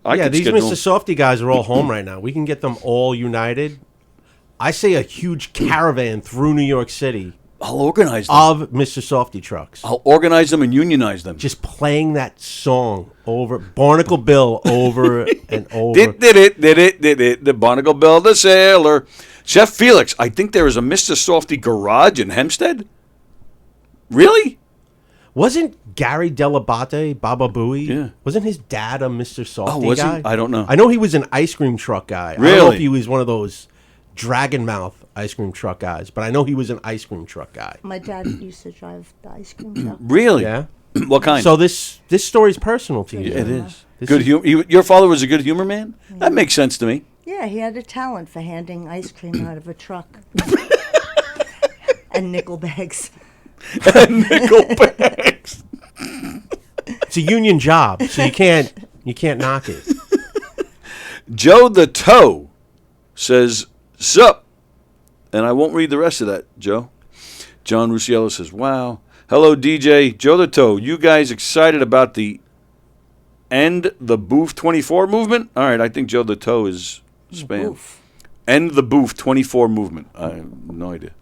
Yeah, could these schedule Mr. Softy guys are all home right now. We can get them all united. I say a huge caravan through New York City I'll organize them. of Mr. Softy trucks. I'll organize them and unionize them. Just playing that song over, Barnacle Bill over and over. Did it. The Barnacle Bill, the sailor. Chef Felix, I think there is a Mr. Softy garage in Hempstead. Really? Wasn't Gary Delabate, Baba Booey? Yeah. Wasn't his dad a Mr. Softy was he? guy? I don't know. I know he was an ice cream truck guy. I don't know Really? if he was one of those dragon mouth ice cream truck guys, but I know he was an ice cream truck guy. My dad used to drive the ice cream truck. Really? Yeah. What kind? So this story's personal to you. it is. This Good is- humor. Your father was a good humor man? That makes sense to me. Yeah, he had a talent for handing ice cream out of a truck. And nickel bags. Nickel bags. It's a union job, so you can't knock it. Joe the Toe says, sup. And I won't read the rest of that, Joe. John Rusiello says, wow. Hello, DJ. Joe the Toe. You guys excited about the End the Booth 24 movement? All right, I think Joe the Toe is spam. Oof. End the Booth 24 movement. I have no idea.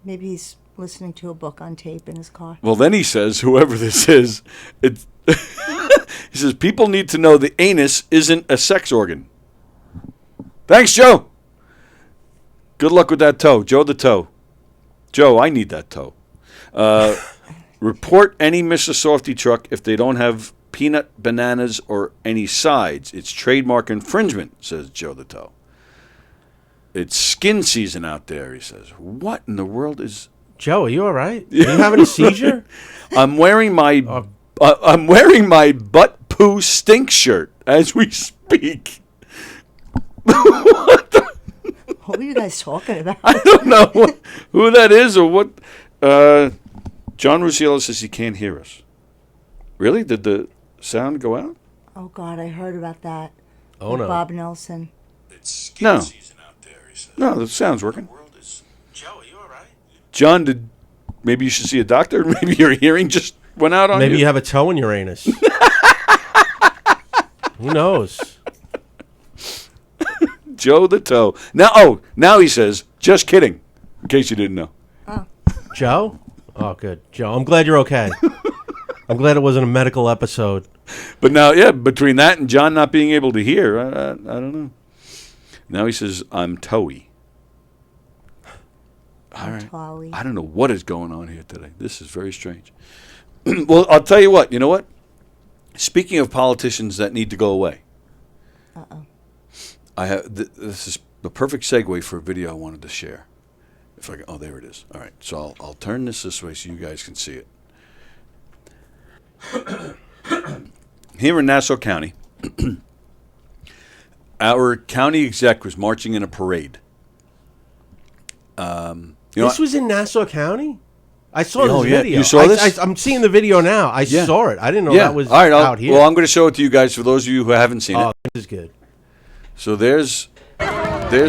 Maybe he's listening to a book on tape in his car. Well, then he says, whoever this is, he says, people need to know the anus isn't a sex organ. Thanks, Joe. Good luck with that toe. Joe the Toe. Joe, I need that toe. Report any Mr. Softy truck if they don't have peanut, bananas, or any sides. It's trademark infringement, says Joe the Toe. It's skin season out there, he says. What in the world is... Joe, are you all right? Are you having a seizure? I'm wearing my butt poo stink shirt as we speak. What were you guys talking about? I don't know who that is or what. John Rusiello says he can't hear us. Really? Did the sound go out? Oh, God, I heard about that. Oh, With no. Bob Nelson. No. No, the sound's working. Joe, are you all right? John, maybe you should see a doctor? Maybe your hearing just went out on you? Maybe you have a toe in your anus. Who knows? Joe the Toe. Now he says, just kidding, in case you didn't know. Joe? Oh, good. Joe, I'm glad you're okay. I'm glad it wasn't a medical episode. But now, yeah, between that and John not being able to hear, I don't know. Now he says, I'm toey. All right. Towie. I don't know what is going on here today. This is very strange. Well, I'll tell you what. You know what? Speaking of politicians that need to go away. Uh-oh. I have this is the perfect segue for a video I wanted to share. If I can, oh, there it is. All right, so I'll turn this way so you guys can see it. Here in Nassau County, our county exec was marching in a parade. This was in Nassau County? I saw this yeah. video. You saw this? I'm seeing the video now. I saw it. I didn't know that was all right, out here. Well, I'm going to show it to you guys for those of you who haven't seen it. This is good. So there's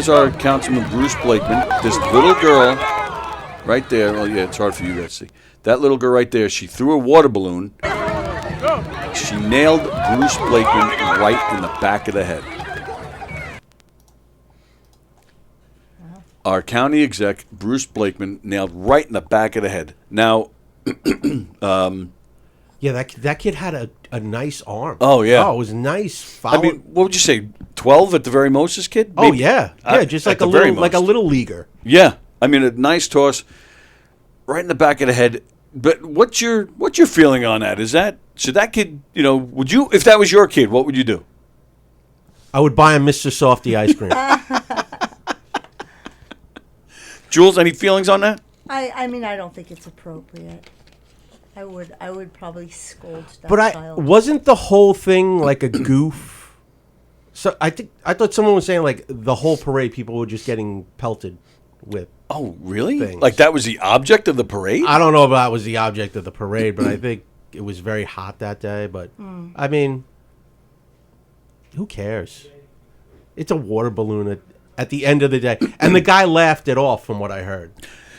our Councilman Bruce Blakeman. This little girl right there. Well, yeah, it's hard for you guys to see. That little girl right there, she threw a water balloon. She nailed Bruce Blakeman right in the back of the head. Our county exec, Bruce Blakeman, nailed right in the back of the head. Now, Yeah, that kid had a nice arm. Oh, yeah. Oh, it was nice. I mean, what would you say? 12 at the very most, this kid? Oh, Maybe. yeah. Yeah, just At like the a very little most. leaguer. Yeah, I mean a nice toss, right in the back of the head. But what's your feeling on that? Should that kid? Would you, if that was your kid, what would you do? I would buy him Mr. Softy ice cream. Jules, any feelings on that? I mean, I don't think it's appropriate. I would probably scold that But child. wasn't the whole thing like a goof? So I thought someone was saying like the whole parade people were just getting pelted with. Oh, really? Things. Like that was the object of the parade? I don't know if that was the object of the parade, but I think it was very hot that day. But I mean, who cares? It's a water balloon at the end of the day, and the guy laughed it off, from what I heard.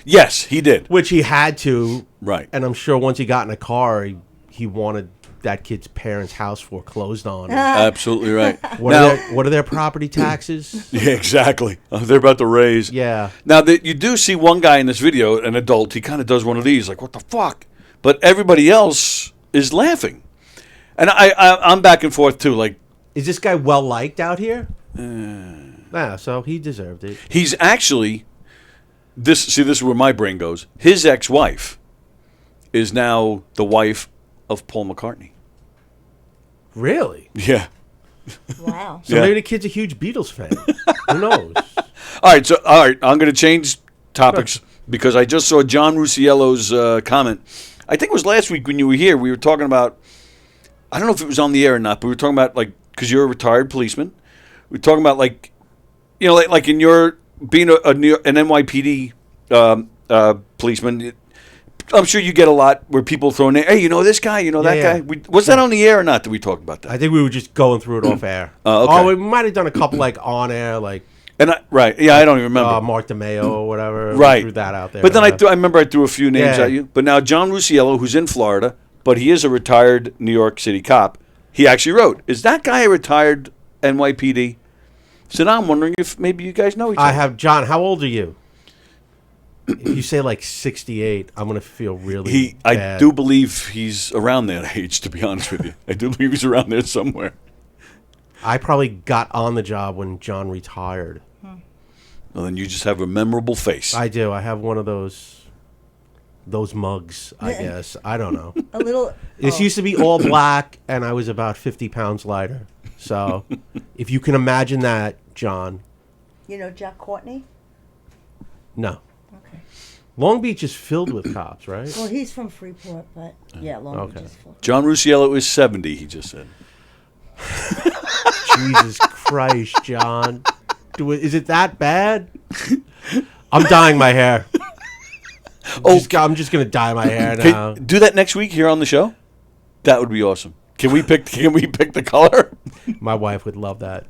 Yes, he did. Which he had to, Right. And I'm sure once he got in a car, he wanted that kid's parents' house foreclosed on. Absolutely right. What are their property taxes? Yeah, exactly. They're about to raise. Yeah. Now, you do see one guy in this video, an adult, he kind of does one of these, like, what the fuck? But everybody else is laughing. And I'm back and forth, too. Like, is this guy well liked out here? Yeah, so he deserved it. He's actually, this is where my brain goes. His ex-wife is now the wife of Paul McCartney. Really? Yeah. Wow. So maybe the kid's a huge Beatles fan. Who knows? All right, I'm going to change topics because I just saw John Rusiello's comment. I think it was last week when you were here. We were talking about, I don't know if it was on the air or not, but we were talking about, like, because you're a retired policeman. We were talking about, like, you know, like in your being an NYPD policeman. I'm sure you get a lot where people throw in there, hey, you know this guy, you know that guy? Was that on the air or not? Did we talk about that? I think we were just going through it off air. Okay. Oh, we might have done a couple, like, on air, like... Right, yeah, I don't even remember. Mark DeMeo or whatever. Right. We threw that out there. But then I remember I threw a few names at you. But now John Rusiello, who's in Florida, but he is a retired New York City cop, he actually wrote, is that guy a retired NYPD? So now I'm wondering if maybe you guys know each other. I have, John, how old are you? If you say like 68, I'm going to feel really bad. I do believe he's around that age, to be honest with you. I do believe he's around there somewhere. I probably got on the job when John retired. Well, then you just have a memorable face. I do. I have one of those mugs, I guess. I don't know. A little. This used to be all black, and I was about 50 pounds lighter. So if you can imagine that, John. You know Jack Courtney? No. Okay. Long Beach is filled with cops, right? Well, he's from Freeport, but yeah, Long Beach is full. John Rusiello is 70, he just said. Jesus Christ, John. Is it that bad? I'm dyeing my hair. I'm just going to dye my hair now. Do that next week here on the show? That would be awesome. Can we pick the color? My wife would love that.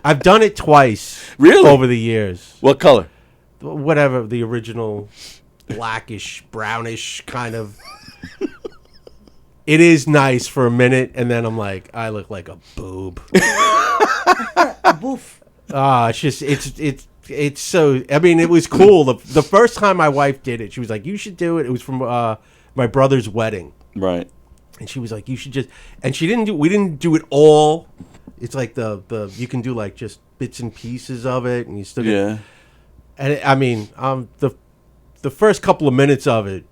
I've done it twice. Really? Over the years. What color? Whatever, the original blackish, brownish kind of. It is nice for a minute, and then I'm like, I look like a boob. A boof. It's just, it's so, I mean, it was cool. The first time my wife did it, she was like, you should do it. It was from my brother's wedding. Right. And she was like, you should just, and we didn't do it all. It's like you can do like just bits and pieces of it, and you still get, and I mean, the first couple of minutes of it,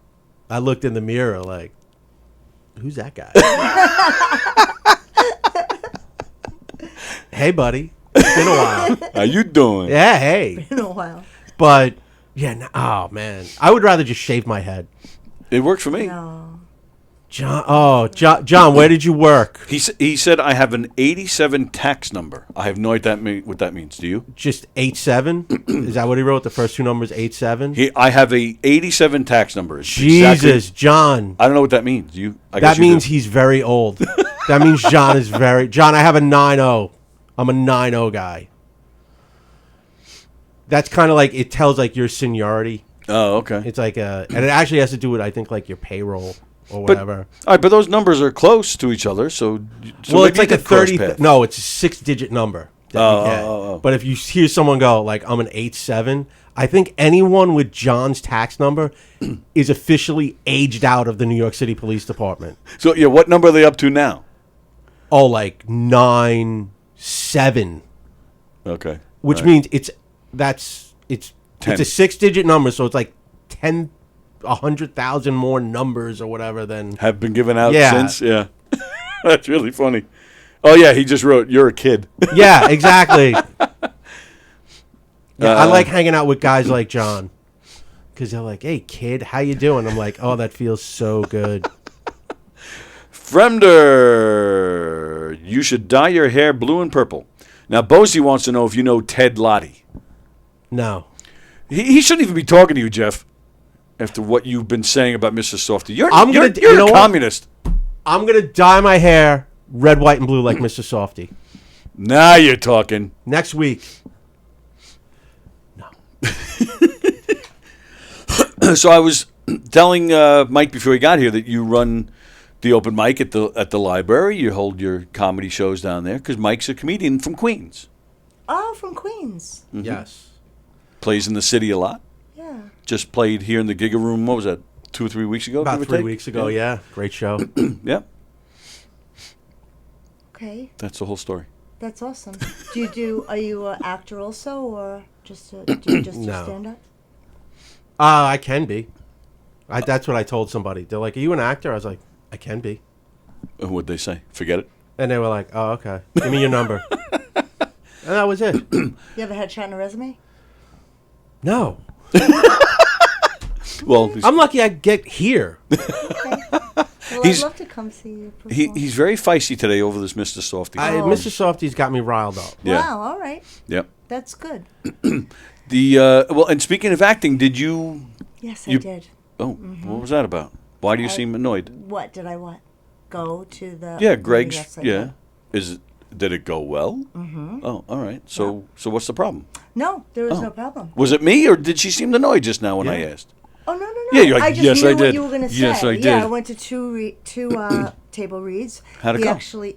I looked in the mirror like, who's that guy? Hey, buddy. It's been a while. How you doing? Yeah, hey. Been a while. But, yeah, oh, man. I would rather just shave my head. It worked for me. No. John, where did you work? He said, I have an 87 tax number. I have no idea what that means. Do you? Just 87? Is that what he wrote? The first two numbers, 87? I have a 87 tax number. It's Jesus, exactly, John. I don't know what that means. That means he's very old. That means John is John, I have a 9-0. I'm a 9-0 guy. That's kind of like, it tells like your seniority. Oh, okay. It's like and it actually has to do with, I think, like your payroll or whatever. All right, but those numbers are close to each other, so well, it's like a 30. path. No, it's a 6-digit number. But if you hear someone go like, I'm an 87, I think anyone with John's tax number is officially aged out of the New York City Police Department. So yeah, what number are they up to now? Oh, like 9-7. Okay. Which means it's 10. It's a 6-digit number, so it's like 100,000 more numbers or whatever than have been given out since. Yeah. That's really funny. Oh yeah, he just wrote, "You're a kid." Yeah, exactly. Yeah, I like hanging out with guys like John because they're like, "Hey, kid, how you doing?" I'm like, "Oh, that feels so good." Fremder, you should dye your hair blue and purple. Now, Bosie wants to know if you know Ted Lottie. No. He shouldn't even be talking to you, Jeff, after what you've been saying about Mr. Softy. You're a communist. I'm going to dye my hair red, white, and blue like Mr. Softy. Now you're talking. Next week. No. So I was telling Mike before he got here that you run the open mic at the library. You hold your comedy shows down there because Mike's a comedian from Queens. Oh, from Queens. Mm-hmm. Yes. Plays in the city a lot. Yeah. Just played here in the Giga Room. What was that? 2 or 3 weeks ago? About give or 3 take? weeks ago, yeah. Great show. Yeah. Okay. That's the whole story. That's awesome. Are you an actor also, or do you just do No. stand-up? I can be. That's what I told somebody. They're like, "Are you an actor?" I was like, "I can be." And what'd they say? Forget it? And they were like, "Oh, okay. Give me your number." And that was it. You ever had shot on a resume? No. Well, I'm lucky I get here. Okay. Well, He's- I'd love to come see you perform. he's very feisty today over this Mr. Softy. Mr. Softy's got me riled up. Yeah. Wow, all right. Yep. That's good. Well, and speaking of acting, did you? Yes, You- I did. Oh, what was that about? Why do you seem annoyed? What did I go to the... Yeah, Greg's. Yes, I Yeah. did. Did it go well? Mm-hmm. Oh, all right. So what's the problem? No, there was no problem. Was it me, or did she seem annoyed just now when I asked? Oh, no. Yeah, you're like, I just yes, knew I what did. you were going to say. Yes, I Yeah, did. I went to two table reads. How'd it He go? actually...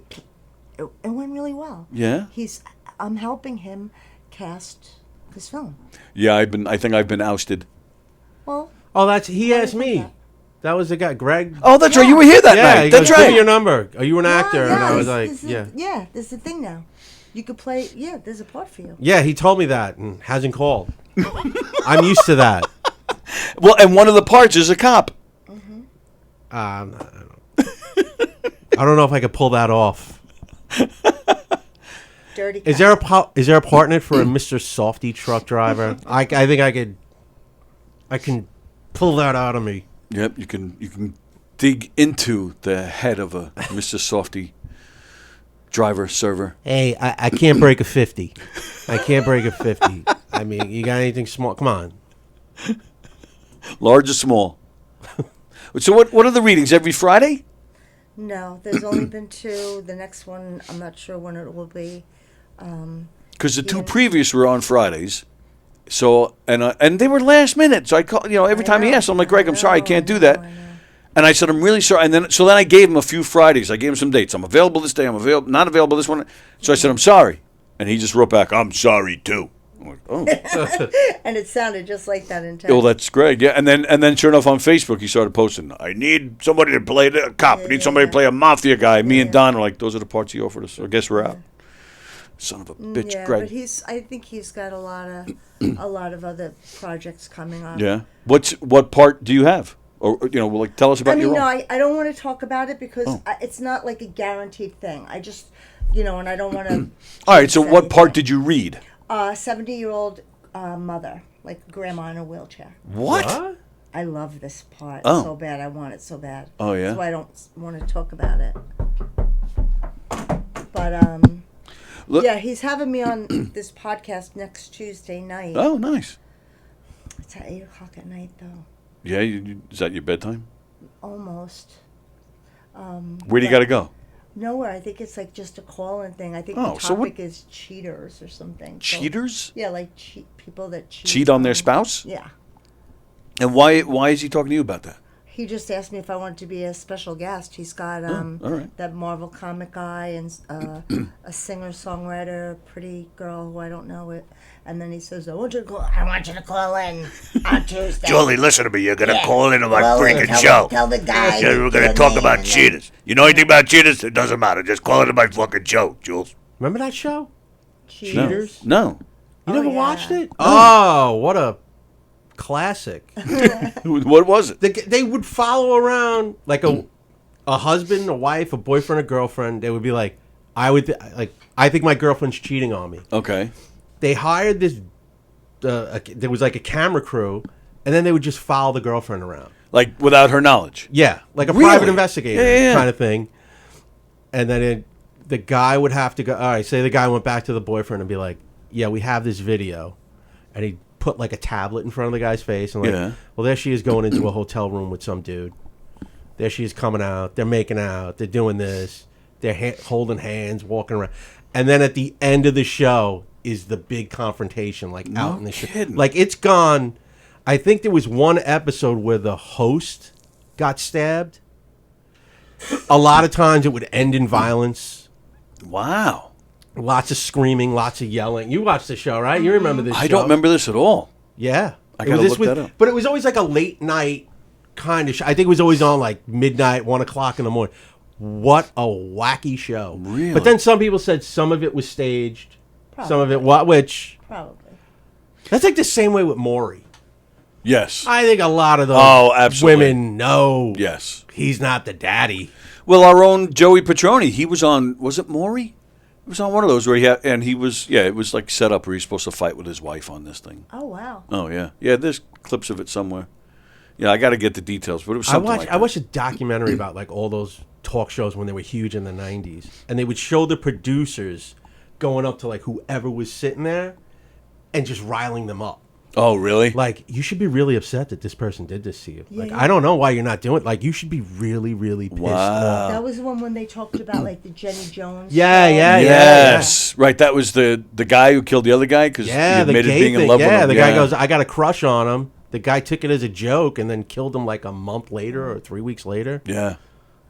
It went really well. Yeah? I'm helping him cast this film. Yeah, I think I've been ousted. Well, Oh, he Why asked do you me. think That was the guy, Greg. Oh, that's right. You were here that yeah, night. he That's goes, "Give me your right. number. Are you an actor?" And I was like, "Yeah." Yeah, this is the thing now. You could play... Yeah, there's a part for you. Yeah, he told me that and hasn't called. I'm used to that. Well, and one of the parts is a cop. I don't know if I could pull that off. Dirty Is cat. there a part in it for a Mr. Softy truck driver? I think I can pull that out of me. Yep, you can dig into the head of a Mr. Softy driver server. Hey, I can't break a 50. I can't break a 50. I mean, you got anything small? Come on. Large or small? So what are the readings? Every Friday? No, there's only been 2. The next one, I'm not sure when it will be. Because the 2 previous were on Fridays. So and they were last minute. So I call every time he asked, I'm like, Greg, I'm sorry, I can't do that. I know. And I said, I'm really sorry. And then I gave him a few Fridays. I gave him some dates. I'm available this day. I'm available, not available this one. So I said, I'm sorry. And he just wrote back, I'm sorry too. I'm like, oh. And it sounded just like that in text. Well, that's Greg. Yeah. And then sure enough on Facebook he started posting, I need somebody to play a cop. I need somebody to play a mafia guy. Me and Don are like, those are the parts he offered us. So I guess we're out. Son of a bitch, yeah, Greg. but I think he's got a lot of other projects coming up. Yeah. What part do you have? Or like tell us about your own. I don't want to talk about it because it's not like a guaranteed thing. I just, and I don't want to. All right. So what part did you read? 70-year-old mother, like grandma in a wheelchair. What? I love this part so bad. I want it so bad. Oh, yeah? That's why I don't want to talk about it. But Look- yeah, he's having me on this podcast next Tuesday night. Oh, nice. It's at 8:00 at night, though. Yeah. Is that your bedtime? Almost. Where do you got to go? Nowhere. I think it's like just a call-in thing. I think Oh, the so what- topic is cheaters or something. So- Cheaters? Yeah, like people that Cheat on their spouse? Yeah. And why is he talking to you about that? He just asked me if I wanted to be a special guest. He's got all right. that Marvel comic guy and a singer-songwriter, pretty girl who I don't know it. And then he says, I want you to call in on Tuesday. Julie, listen to me. You're going to Yeah. call into my Well, freaking tell show. Tell the guy. Yeah, we're going your to talk name about and cheaters. You know anything about cheaters? It doesn't matter. Just call into my fucking show, Jules. Remember that show? No. Cheaters. No. You never yeah. watched it? Oh, what a classic. What was it? They would follow around like a husband, a wife, a boyfriend, a girlfriend. They would be like, I think my girlfriend's cheating on me. Okay. They hired this. There was like a camera crew, and then they would just follow the girlfriend around. Like without her knowledge. Yeah, like a Really? private investigator Yeah. kind of thing. And then the guy would have to go. All right, say the guy went back to the boyfriend and be like, "Yeah, we have this video," and he'd put like a tablet in front of the guy's face and like, Yeah. well, there she is going into a hotel room with some dude. There she is coming out. They're making out. They're doing this. They're holding hands, walking around, and then at the end of the show is the big confrontation, like out in the show. kidding. Like it's gone. I think there was one episode where the host got stabbed. A lot of times it would end in violence. Wow. Lots of screaming, lots of yelling. You watched the show, right? You remember this show. I don't remember this at all. Yeah. I gotta look that up. But it was always like a late night kind of show. I think it was always on like midnight, 1 o'clock in the morning. What a wacky show. Really? But then some people said some of it was staged. Probably. Some of it, which... Probably. That's like the same way with Maury. Yes. I think a lot of those absolutely. women know Yes. he's not the daddy. Well, our own Joey Petroni, he was on, was it Maury? He was on one of those where it was like set up where he's supposed to fight with his wife on this thing. Oh, wow. Oh, yeah. Yeah, there's clips of it somewhere. Yeah, I got to get the details, but it was something like that. I watched a documentary about like all those talk shows when they were huge in the 90s. And they would show the producers going up to like whoever was sitting there and just riling them up. Oh, really? Like, you should be really upset that this person did this to you. Yeah, like, yeah. I don't know why you're not doing it. Like, you should be really, really pissed off. That was the one when they talked about like the Jenny Jones. Yeah, show. yeah, Yes. Right, that was the guy who killed the other guy because he the admitted gay being in thing. love with him. The guy goes, I got a crush on him. The guy took it as a joke and then killed him like a month later or 3 weeks later. Yeah.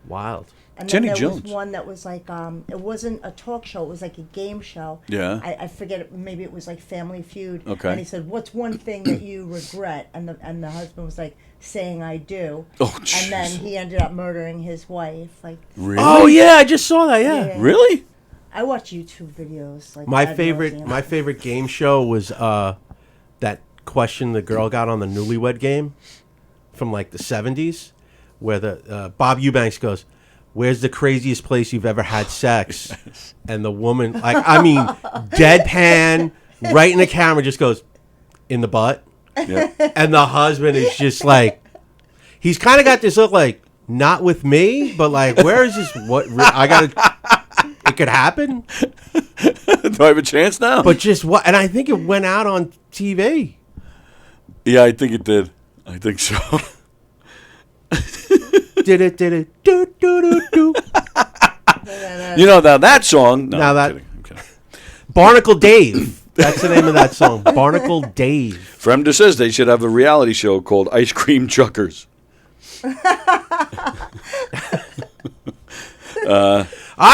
Wild. And Jenny then there Jones. was one that was like, it wasn't a talk show. It was like a game show. Yeah. I forget it. Maybe it was like Family Feud. Okay. And he said, "What's one thing that you regret?" And the husband was like, "Saying I do." Oh, And then jeez. he ended up murdering his wife. Like, Really? Oh, yeah, I just saw that, yeah. Yeah. Really? I watch YouTube videos. Like My ad favorite nauseam. favorite game show was that question the girl got on the Newlywed Game from like the 70s where the Bob Eubanks goes, "Where's the craziest place you've ever had sex?" And the woman, like, I mean, deadpan, right in the camera, just goes, "In the butt." Yeah. And the husband is just like, he's kind of got this look like, not with me, but like, where is this? What I got to, it could happen. Do I have a chance now? But just what? And I think it went out on TV. Yeah, I think it did. I think so. Did it, do, do, do, do. You know, now that song. No, Now I'm that- kidding. I'm kidding. Barnacle Dave. That's the name of that song. Barnacle Dave. Fremda says they should have a reality show called Ice Cream Truckers. I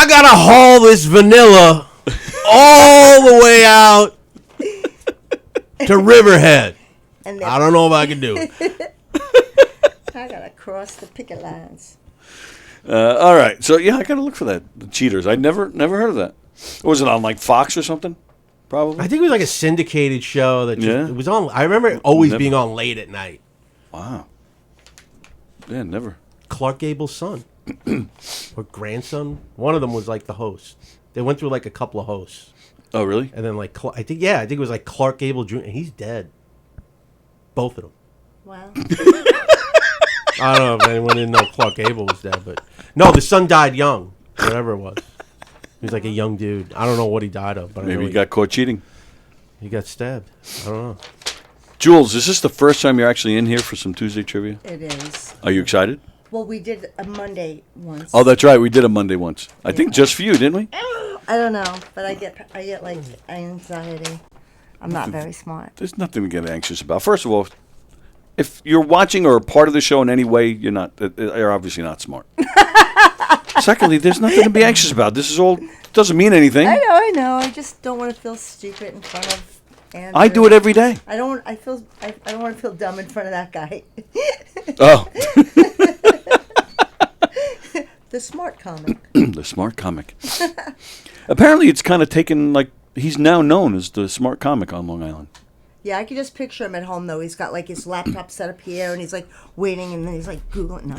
gotta haul this vanilla all the way out to Riverhead. And I don't know if I can do it. I gotta cross the picket lines. All right, so yeah, I gotta look for that. The Cheaters. I never heard of that. Was it on like Fox or something? Probably. I think it was like a syndicated show that just, Yeah. it was on. I remember it always Never. being on late at night. Wow. Yeah, never. Clark Gable's son or grandson. One of them was like the host. They went through like a couple of hosts, Oh, really? and then like I think it was like Clark Gable Jr. and he's dead. Both of them. Wow. I don't know if anyone didn't know Clark Gable was dead, but no, the son died young. Whatever it was, he was like a young dude. I don't know what he died of, but I Maybe know he got caught cheating. he got stabbed. I don't know. Jules, is this the first time you're actually in here for some Tuesday trivia? It is. Are you excited? Well, we did a Monday once. Oh, that's right. We did a Monday once. I think just for you, didn't we? I don't know, but I get like anxiety. I'm not very smart. There's nothing to get anxious about. First of all, if you're watching or a part of the show in any way, you're obviously not smart. Secondly, there's nothing to be anxious about. This is all doesn't mean anything. I know. I just don't want to feel stupid in front of Andrew. I do it every day. I don't want to feel dumb in front of that guy. Oh, The smart comic. the smart comic. Apparently, it's kind of taken like he's now known as the smart comic on Long Island. Yeah, I can just picture him at home though. He's got like his laptop set up here, and he's like waiting, and then he's like googling. No,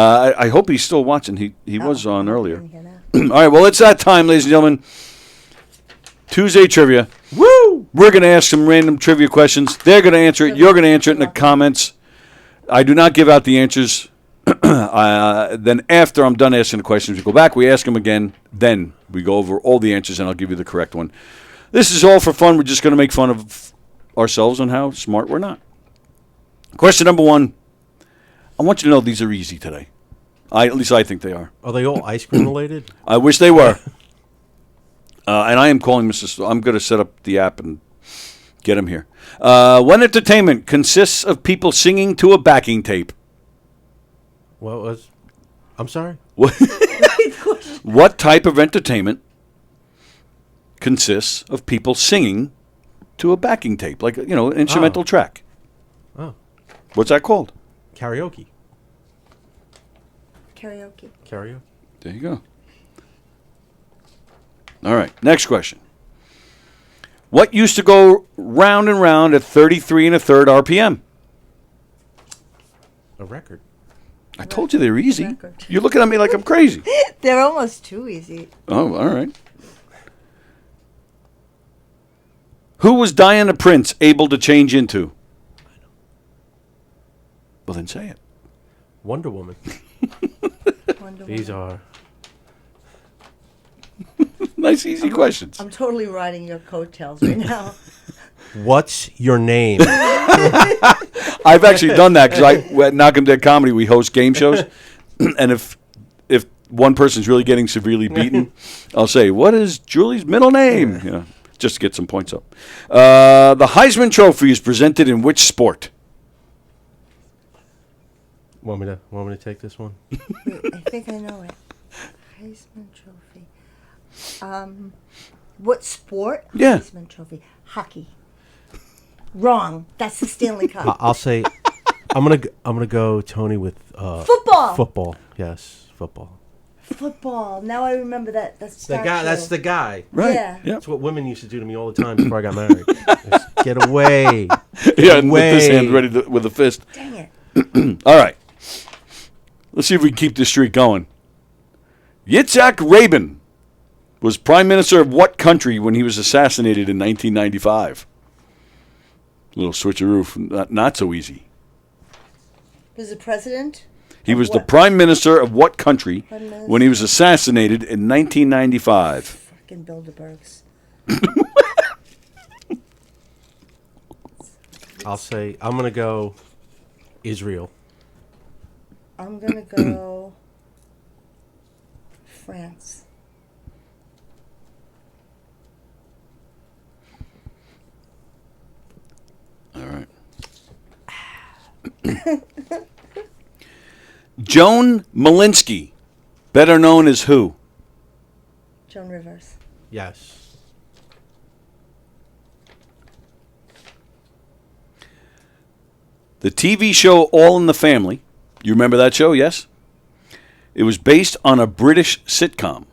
I hope he's still watching. He was on earlier. didn't hear that. All right, well, it's that time, ladies and gentlemen. Tuesday trivia. Woo! We're going to ask some random trivia questions. They're going to answer it. You're going to answer it in the comments. I do not give out the answers. Then after I'm done asking the questions, we go back, we ask them again. Then we go over all the answers, and I'll give you the correct one. This is all for fun. We're just going to make fun of ourselves on how smart we're not. Question number 1. I want you to know these are easy today. At least I think they are. Are they all ice cream related? I wish they were. And I am calling Mr. I'm going to set up the app and get him here. When entertainment consists of people singing to a backing tape. What was? I'm sorry? What type of entertainment consists of people singing to a backing tape, like, an instrumental track? Oh. What's that called? Karaoke. Karaoke. There you go. All right, next question. What used to go round and round at 33 1/3 RPM? A record. I told you they were easy. Record. You're looking at me like I'm crazy. They're almost too easy. Oh, all right. Who was Diana Prince able to change into? Well, then say it. Wonder Woman. Wonder These Woman. are. Nice, easy questions. I'm totally riding your coattails right now. What's your name? I've actually done that because at Knockem Dead Comedy we host game shows, and if one person's really getting severely beaten, I'll say, "What is Julie's middle name?" Just to get some points up. The Heisman Trophy is presented in which sport? Want me to take this one? Wait, I think I know it. Heisman Trophy. What sport? Yeah. Heisman Trophy. Hockey. Wrong. That's the Stanley Cup. I'll say. I'm gonna go, Tony, with Football. Football. Yes, football. Football. Now I remember that. That's The guy. That's the guy. Right. Yeah. That's what women used to do to me all the time before I got married. Just get away. Yeah, and with this away. hand ready with a fist. Dang it. All right. Let's see if we can keep this streak going. Yitzhak Rabin was prime minister of what country when he was assassinated in 1995? A little switcheroo, not so easy. Was the president? He Of was the what? prime minister of what country Prime minister. when he was assassinated in 1995? Fucking Bilderbergs. I'll say. I'm gonna go. Israel. I'm gonna go. France. All right. Joan Malinsky, better known as who? Joan Rivers. Yes. The TV show All in the Family. You remember that show, yes? It was based on a British sitcom.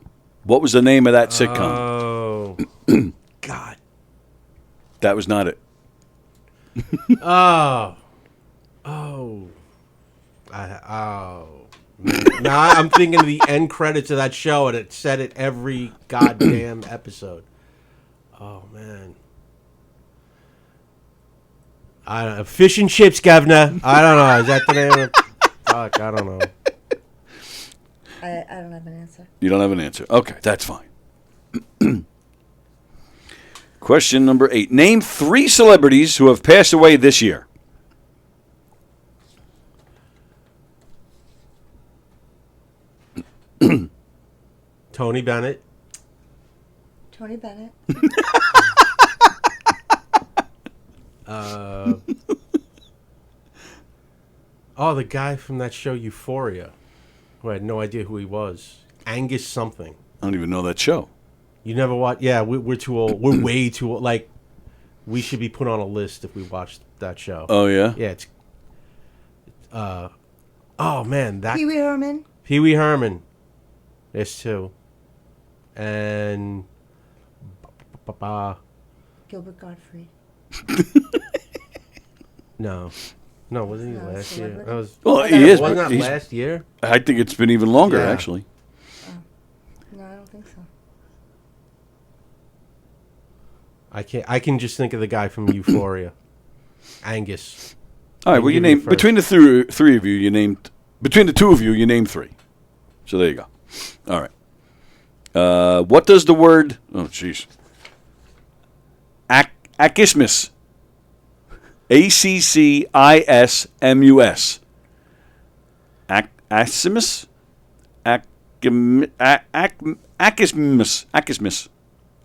What was the name of that sitcom? Oh. God. That was not it. Oh. Now I'm thinking of the end credits of that show, and it said it every goddamn episode. Oh man. I don't know. Fish and chips, governor. I don't know. Is that the name of fuck, I don't know. I don't have an answer. You don't have an answer. Okay, that's fine. Question number 8. Name 3 celebrities who have passed away this year. Tony Bennett. Tony Bennett. The guy from that show Euphoria, who I had no idea who he was. Angus something. I don't even know that show. You never watched? Yeah, we're too old. We're way too old. Like, we should be put on a list if we watched that show. Oh, yeah? Yeah, it's. Oh man, that Pee Wee Herman. Pee Wee Herman. There's 2, and. Gilbert Gottfried. No, wasn't he Not a last year? celebrity? That was. Well, he is, Wasn't but that he's, last year? I think it's been even longer, Yeah. actually. No, I don't think so. I can just think of the guy from Euphoria, Angus. All right, I'll well, you give you named, first. between the three of you, you named, between the 2 of you, you named 3. So there you go. All right. What does the word, oh, jeez. Accismus. Accismus. Accismus?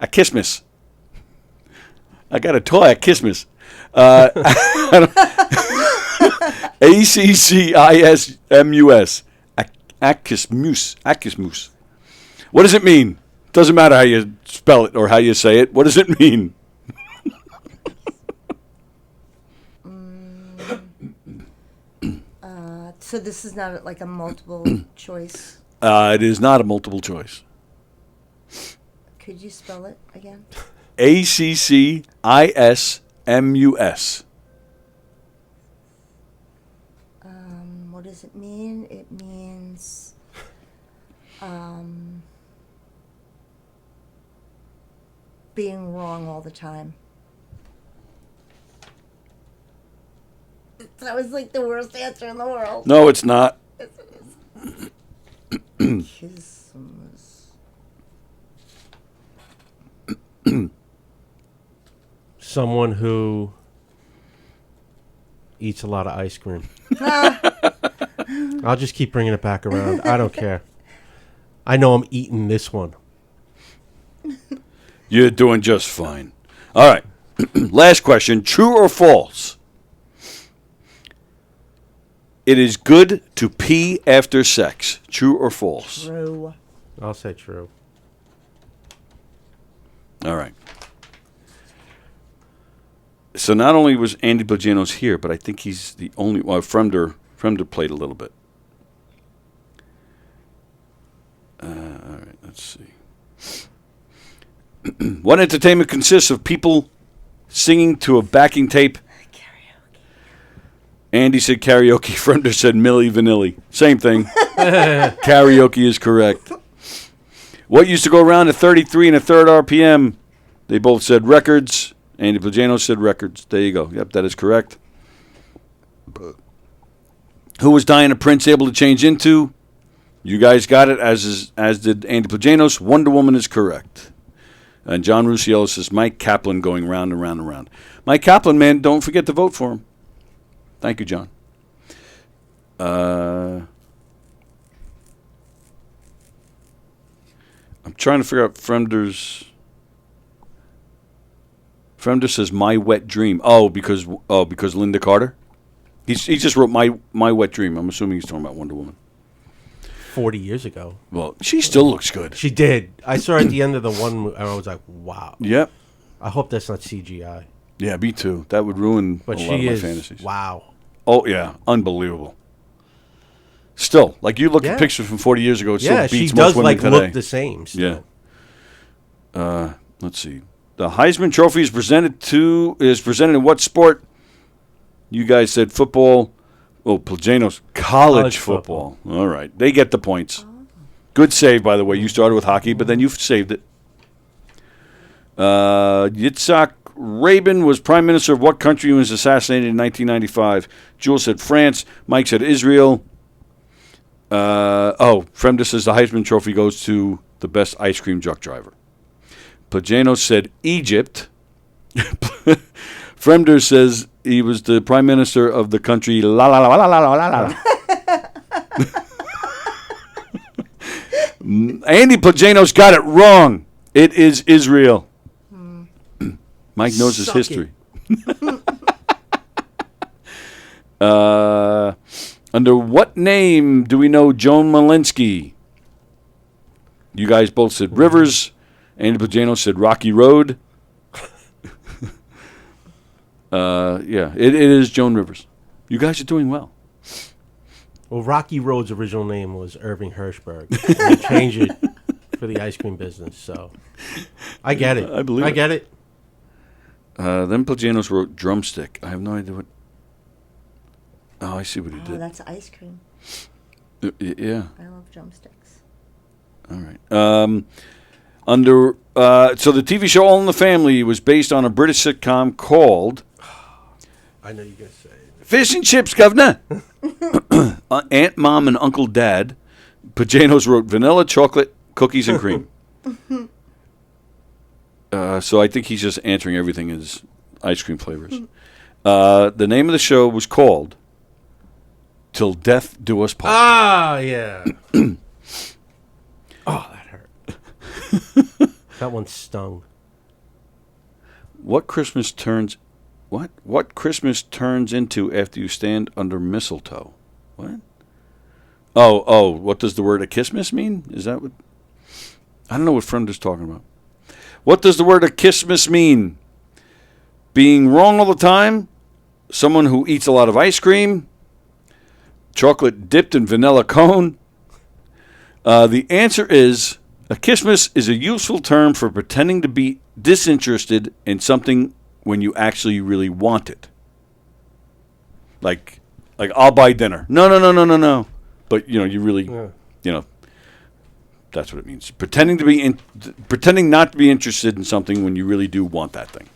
Accismus. I got a toy at Christmas. Accismus. Akismus. What does it mean? Doesn't matter how you spell it or how you say it. What does it mean? So this is not like a multiple choice. It is not a multiple choice. Could you spell it again? Accismus. What does it mean? It means being wrong all the time. That was like the worst answer in the world. No, it's not. Yes, it is. Kismus. Someone who eats a lot of ice cream. I'll just keep bringing it back around. I don't care. I know I'm eating this one. You're doing just fine. All right. Last question. True or false? It is good to pee after sex. True or false? True. I'll say true. All right. So not only was Andy Boggiano's here, but I think he's the only one. Fremder played a little bit. All right, let's see. What entertainment consists of people singing to a backing tape? Karaoke. Andy said karaoke. Fremder said Milli Vanilli. Same thing. Karaoke is correct. What used to go around at 33 and a third RPM? They both said records. Andy Boggiano said records. There you go. Yep, that is correct. Who was Diana Prince able to change into? You guys got it, as did Andy Boggiano's. Wonder Woman is correct. And John Rusiello says Mike Kaplan going round and round and round. Mike Kaplan, man, don't forget to vote for him. Thank you, John. I'm trying to figure out Fremder says My Wet Dream. Because Linda Carter. He just wrote My Wet Dream. I'm assuming he's talking about Wonder Woman. 40 years ago. Well, she still looks good. She did. I saw her at the end of the one, and I was like, wow. Yep. I hope that's not CGI. Yeah, me too. That would ruin But a she lot of my is, fantasies. wow. Oh, yeah. Unbelievable. Still, like you look at pictures from 40 years ago, it still beats most women today. Look the same still. Yeah. Let's see. The Heisman Trophy is presented in what sport? You guys said football. Oh, Boggiano's college football. All right. They get the points. Good save, by the way. You started with hockey, but then you saved it. Yitzhak Rabin was prime minister of what country when he was assassinated in 1995? Jules said France. Mike said Israel. Fremder says the Heisman Trophy goes to the best ice cream truck driver. Boggiano said Egypt. Fremder says he was the prime minister of the country la la la la la la la la. Andy Boggiano's got it wrong. It is Israel. Mike knows his history. Under what name do we know Joan Malinsky? You guys both said Rivers. Andy Boggiano said Rocky Road. It is Joan Rivers. You guys are doing well. Well, Rocky Road's original name was Irving Hirschberg. And they changed it for the ice cream business, so I get it. I believe I get it. Then Boggiano's wrote drumstick. I have no idea what. Oh, I see what he did. Oh, that's ice cream. Yeah. I love drumsticks. All right. So the TV show All in the Family was based on a British sitcom called I know you're going to say it. Fish and Chips, Governor. Aunt, Mom, and Uncle Dad. Boggiano's wrote vanilla, chocolate, cookies, and cream. So I think he's just answering everything as ice cream flavors. The name of the show was called Till Death Do Us Part. Ah, yeah. Oh, that hurt. That one stung. What Christmas turns into after you stand under mistletoe? What? Oh, what does the word a Christmas mean? Is that what? I don't know what friend is talking about. What does the word a Christmas mean? Being wrong all the time? Someone who eats a lot of ice cream? Chocolate dipped in vanilla cone? The answer is, a Christmas is a useful term for pretending to be disinterested in something when you actually really want it. Like I'll buy dinner. No. But, you really, that's what it means. Pretending not to be interested in something when you really do want that thing.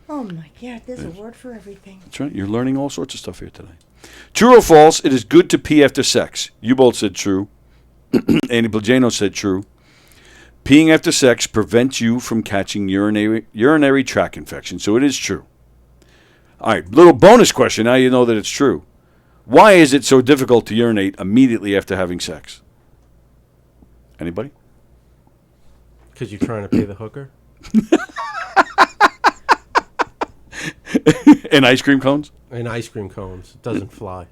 Oh my God, there's a word for everything. That's right. You're learning all sorts of stuff here today. True or false, it is good to pee after sex. You both said true. Andy Plagano said true. Peeing after sex prevents you from catching urinary tract infection, so it is true. All right, little bonus question. Now you know that it's true. Why is it so difficult to urinate immediately after having sex? Anybody? Because you're trying to pay the hooker? And ice cream cones? And ice cream cones. It doesn't fly.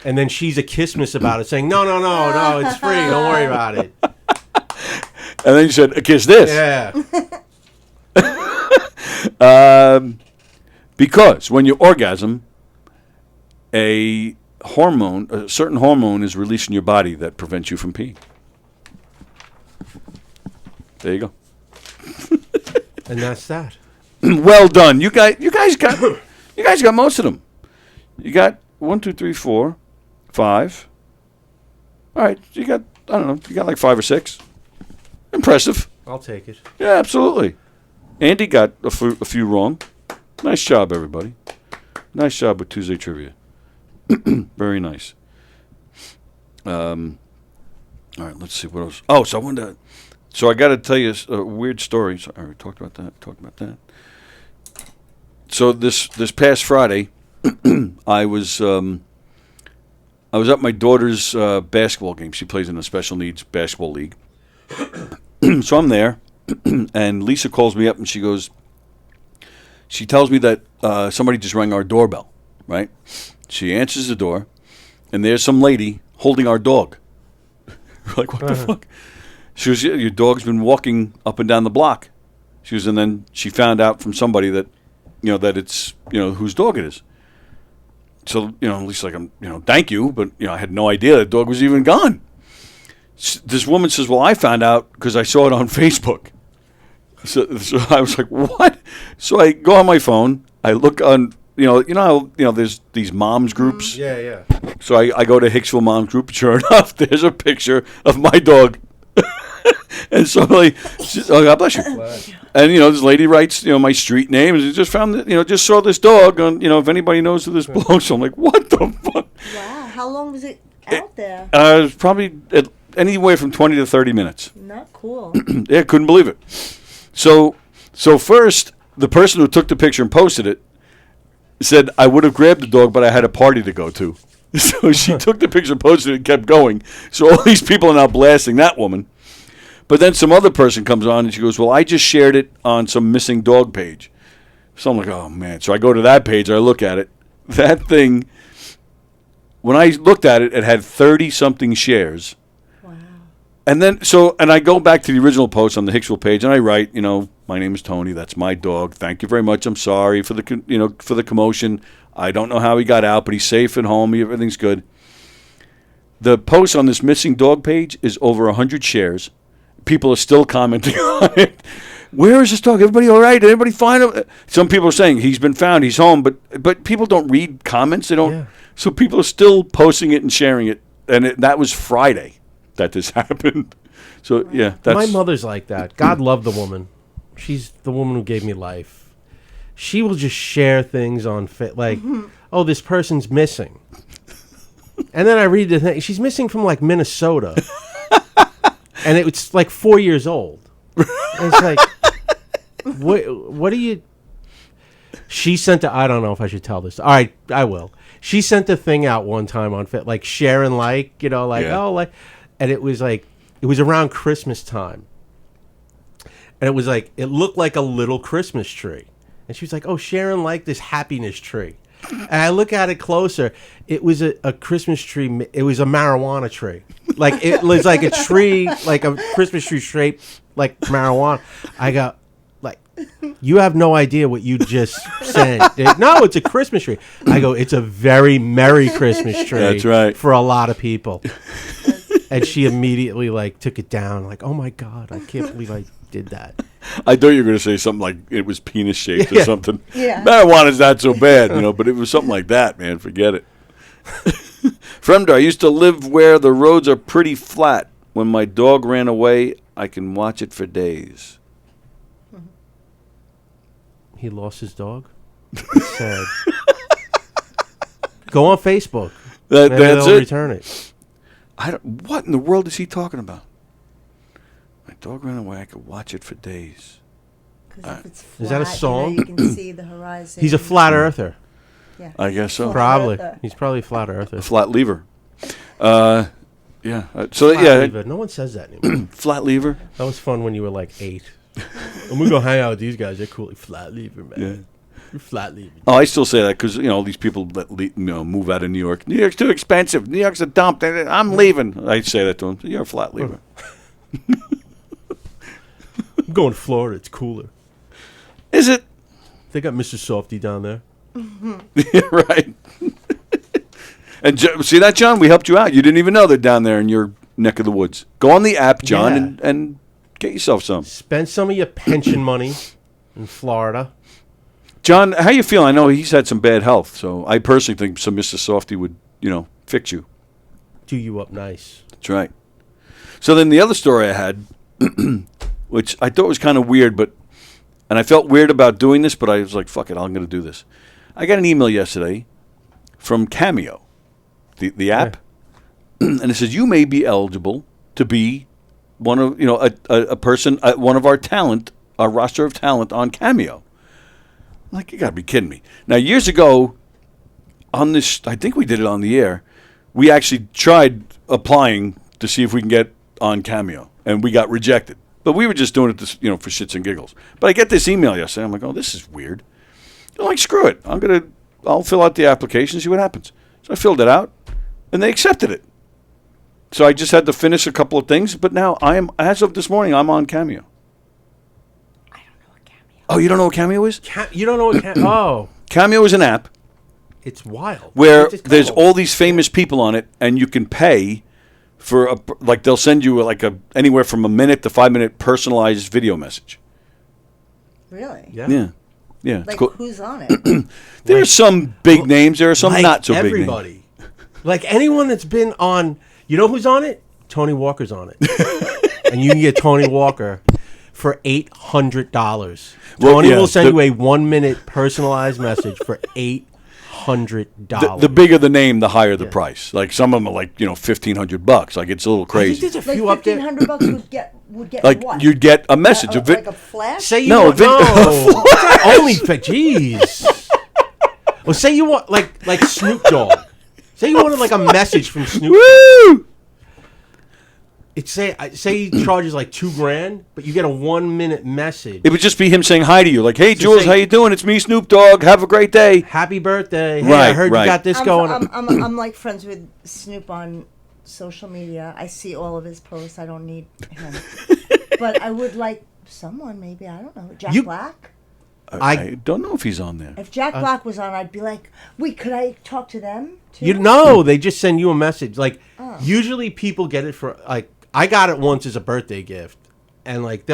And then she's a Christmas about it, saying, no, it's free. Don't worry about it. And then you said, kiss this. Yeah. Because when you orgasm, a certain hormone is released in your body that prevents you from peeing. There you go. And that's that. Well done. You guys got most of them. You got 1, 2, 3, 4, 5. All right. You got, I don't know, you got like 5 or 6. Impressive. I'll take it. Yeah, absolutely. Andy got a few wrong. Nice job, everybody. Nice job with Tuesday Trivia. Very nice. All right, let's see what else. Oh, so I got to tell you a weird story. So I already talked about that. So this past Friday, I was at my daughter's basketball game. She plays in a special needs basketball league. So I'm there, and Lisa calls me up, and she tells me that somebody just rang our doorbell, right? She answers the door, and there's some lady holding our dog. We're like, what the fuck? She goes, your dog's been walking up and down the block. She goes, and then she found out from somebody that, that it's, whose dog it is. So, at least like, thank you, but, I had no idea the dog was even gone. This woman says, well, I found out because I saw it on Facebook. So I was like, what? So I go on my phone. I look on, how there's these moms groups. Yeah. So I go to Hicksville Moms Group. Sure enough, there's a picture of my dog. And so like, oh, God bless you. And, this lady writes, my street name. And just found that, just saw this dog on, if anybody knows who this belongs to. I'm like, what the fuck? Wow. How long was it out there? It was probably anywhere from 20 to 30 minutes. Not cool. Yeah, couldn't believe it. So first, the person who took the picture and posted it said, I would have grabbed the dog, but I had a party to go to. So she took the picture, posted it, and kept going. So all these people are now blasting that woman. But then some other person comes on, and she goes, well, I just shared it on some missing dog page. So I'm like, oh, man. So I go to that page, I look at it. That thing, when I looked at it, it had 30-something shares. And then, and I go back to the original post on the Hicksville page, and I write, my name is Tony. That's my dog. Thank you very much. I'm sorry for the commotion. I don't know how he got out, but he's safe at home. Everything's good. The post on this missing dog page is over 100 shares. People are still commenting on it. Where is this dog? Everybody all right? Did everybody find him? Some people are saying he's been found. He's home, but people don't read comments. They don't. Yeah. So people are still posting it and sharing it, and that was Friday that this happened. So, yeah. My mother's like that. God love the woman. She's the woman who gave me life. She will just share things on oh, this person's missing. And then I read the thing. She's missing from, Minnesota. And it's, 4 years old. And it's like, what do you... She sent I don't know if I should tell this. All right, I will. She sent a thing out one time on share and and it was it was around Christmas time. And it was it looked like a little Christmas tree. And she was like, oh, share and this happiness tree. And I look at it closer. It was a Christmas tree. It was a marijuana tree. Like it was like a tree, like a Christmas tree shaped like marijuana. I go, like, you have no idea what you just said. No, it's a Christmas tree. I go, it's a very Merry Christmas tree. That's right. For a lot of people. And she immediately like took it down. Like, oh my God, I can't believe I did that. I thought you were going to say something like it was penis shaped or something. Yeah. Marijuana's not so bad, but it was something like that, man. Forget it. Fremder, I used to live where the roads are pretty flat. When my dog ran away, I can watch it for days. He lost his dog? That's sad. Go on Facebook. Maybe That's they'll it. return it. What in the world is he talking about? My dog ran away. I could watch it for days. 'Cause if it's flat, Is that a song? You can see the horizon. He's a flat earther. Yeah. I guess so. Probably. earther. He's probably a flat earther. A flat lever. Yeah. So Flat yeah, lever. No one says that anymore. flat lever. That was fun when you were like 8. And we go hang out with these guys. They're cool. Flat lever, man. Yeah. You're flat lever. Oh, I still say that because all these people that move out of New York. New York's too expensive. New York's a dump. I'm leaving. I say that to them. You're a flat lever. I'm going to Florida. It's cooler. Is it? They got Mr. Softy down there. Yeah, right. And see that, John? We helped you out. You didn't even know they're down there in your neck of the woods. Go on the app, John, Yeah. and get yourself some. Spend some of your pension money in Florida. John, how you feeling? I know he's had some bad health, so I personally think some Mr. Softy would, fix you. Do you up nice. That's right. So then the other story I had, which I thought was kind of weird, and I felt weird about doing this, but I was like, fuck it, I'm going to do this. I got an email yesterday from Cameo, the app, and it says you may be eligible to be one of a person, one of our roster of talent on Cameo. I'm like, you got to be kidding me. Now, years ago, on this, I think we did it on the air. We actually tried applying to see if we can get on Cameo, and we got rejected. But we were just doing it, for shits and giggles. But I get this email yesterday. I'm like, oh, this is weird. I'm like, screw it. I'll fill out the application, see what happens. So I filled it out, and they accepted it. So I just had to finish a couple of things. But now as of this morning, I'm on Cameo. I don't know what Cameo. Oh, you don't know what Cameo is? You don't know what oh. Cameo is an app It's wild. where It's there's incredible. all these famous people on it, and you can pay for they'll send you anywhere from a minute to 5 minute personalized video message. Really? Yeah. Yeah. It's Like cool. who's on it? There's some big names. There are some Like not so big names. everybody. Like anyone that's been on, you know who's on it? Tony Walker's on it. And you can get Tony Walker for $800. Well, Tony yeah, will send you a 1 minute personalized message for $800. The bigger the name, the higher the price. Like some of them are like $1,500. Like it's a little I think crazy. there's a Like few up there. $1,500 would get Like what? you'd get a message. like a flash. Say you No, want, vid- no. Only jeez. Well, say you want like Snoop Dogg. Say you wanted like a message from Snoop. Woo! It's say he charges like $2,000, but you get a 1 minute message. It would just be him saying hi to you, like, "Hey, So Jules, say- how you doing? It's me, Snoop Dogg. Have a great day." Happy birthday! Hey, Right, I heard right. you got this going. I'm like friends with Snoop on social media. I see all of his posts. I don't need him. But I would like someone, maybe, I don't know, Jack You- Black. I don't know if he's on there. If Jack Black was on, I'd be like, wait, could I talk to them too? You know, they just send you a message. Like usually people get it for like I got it once as a birthday gift, and like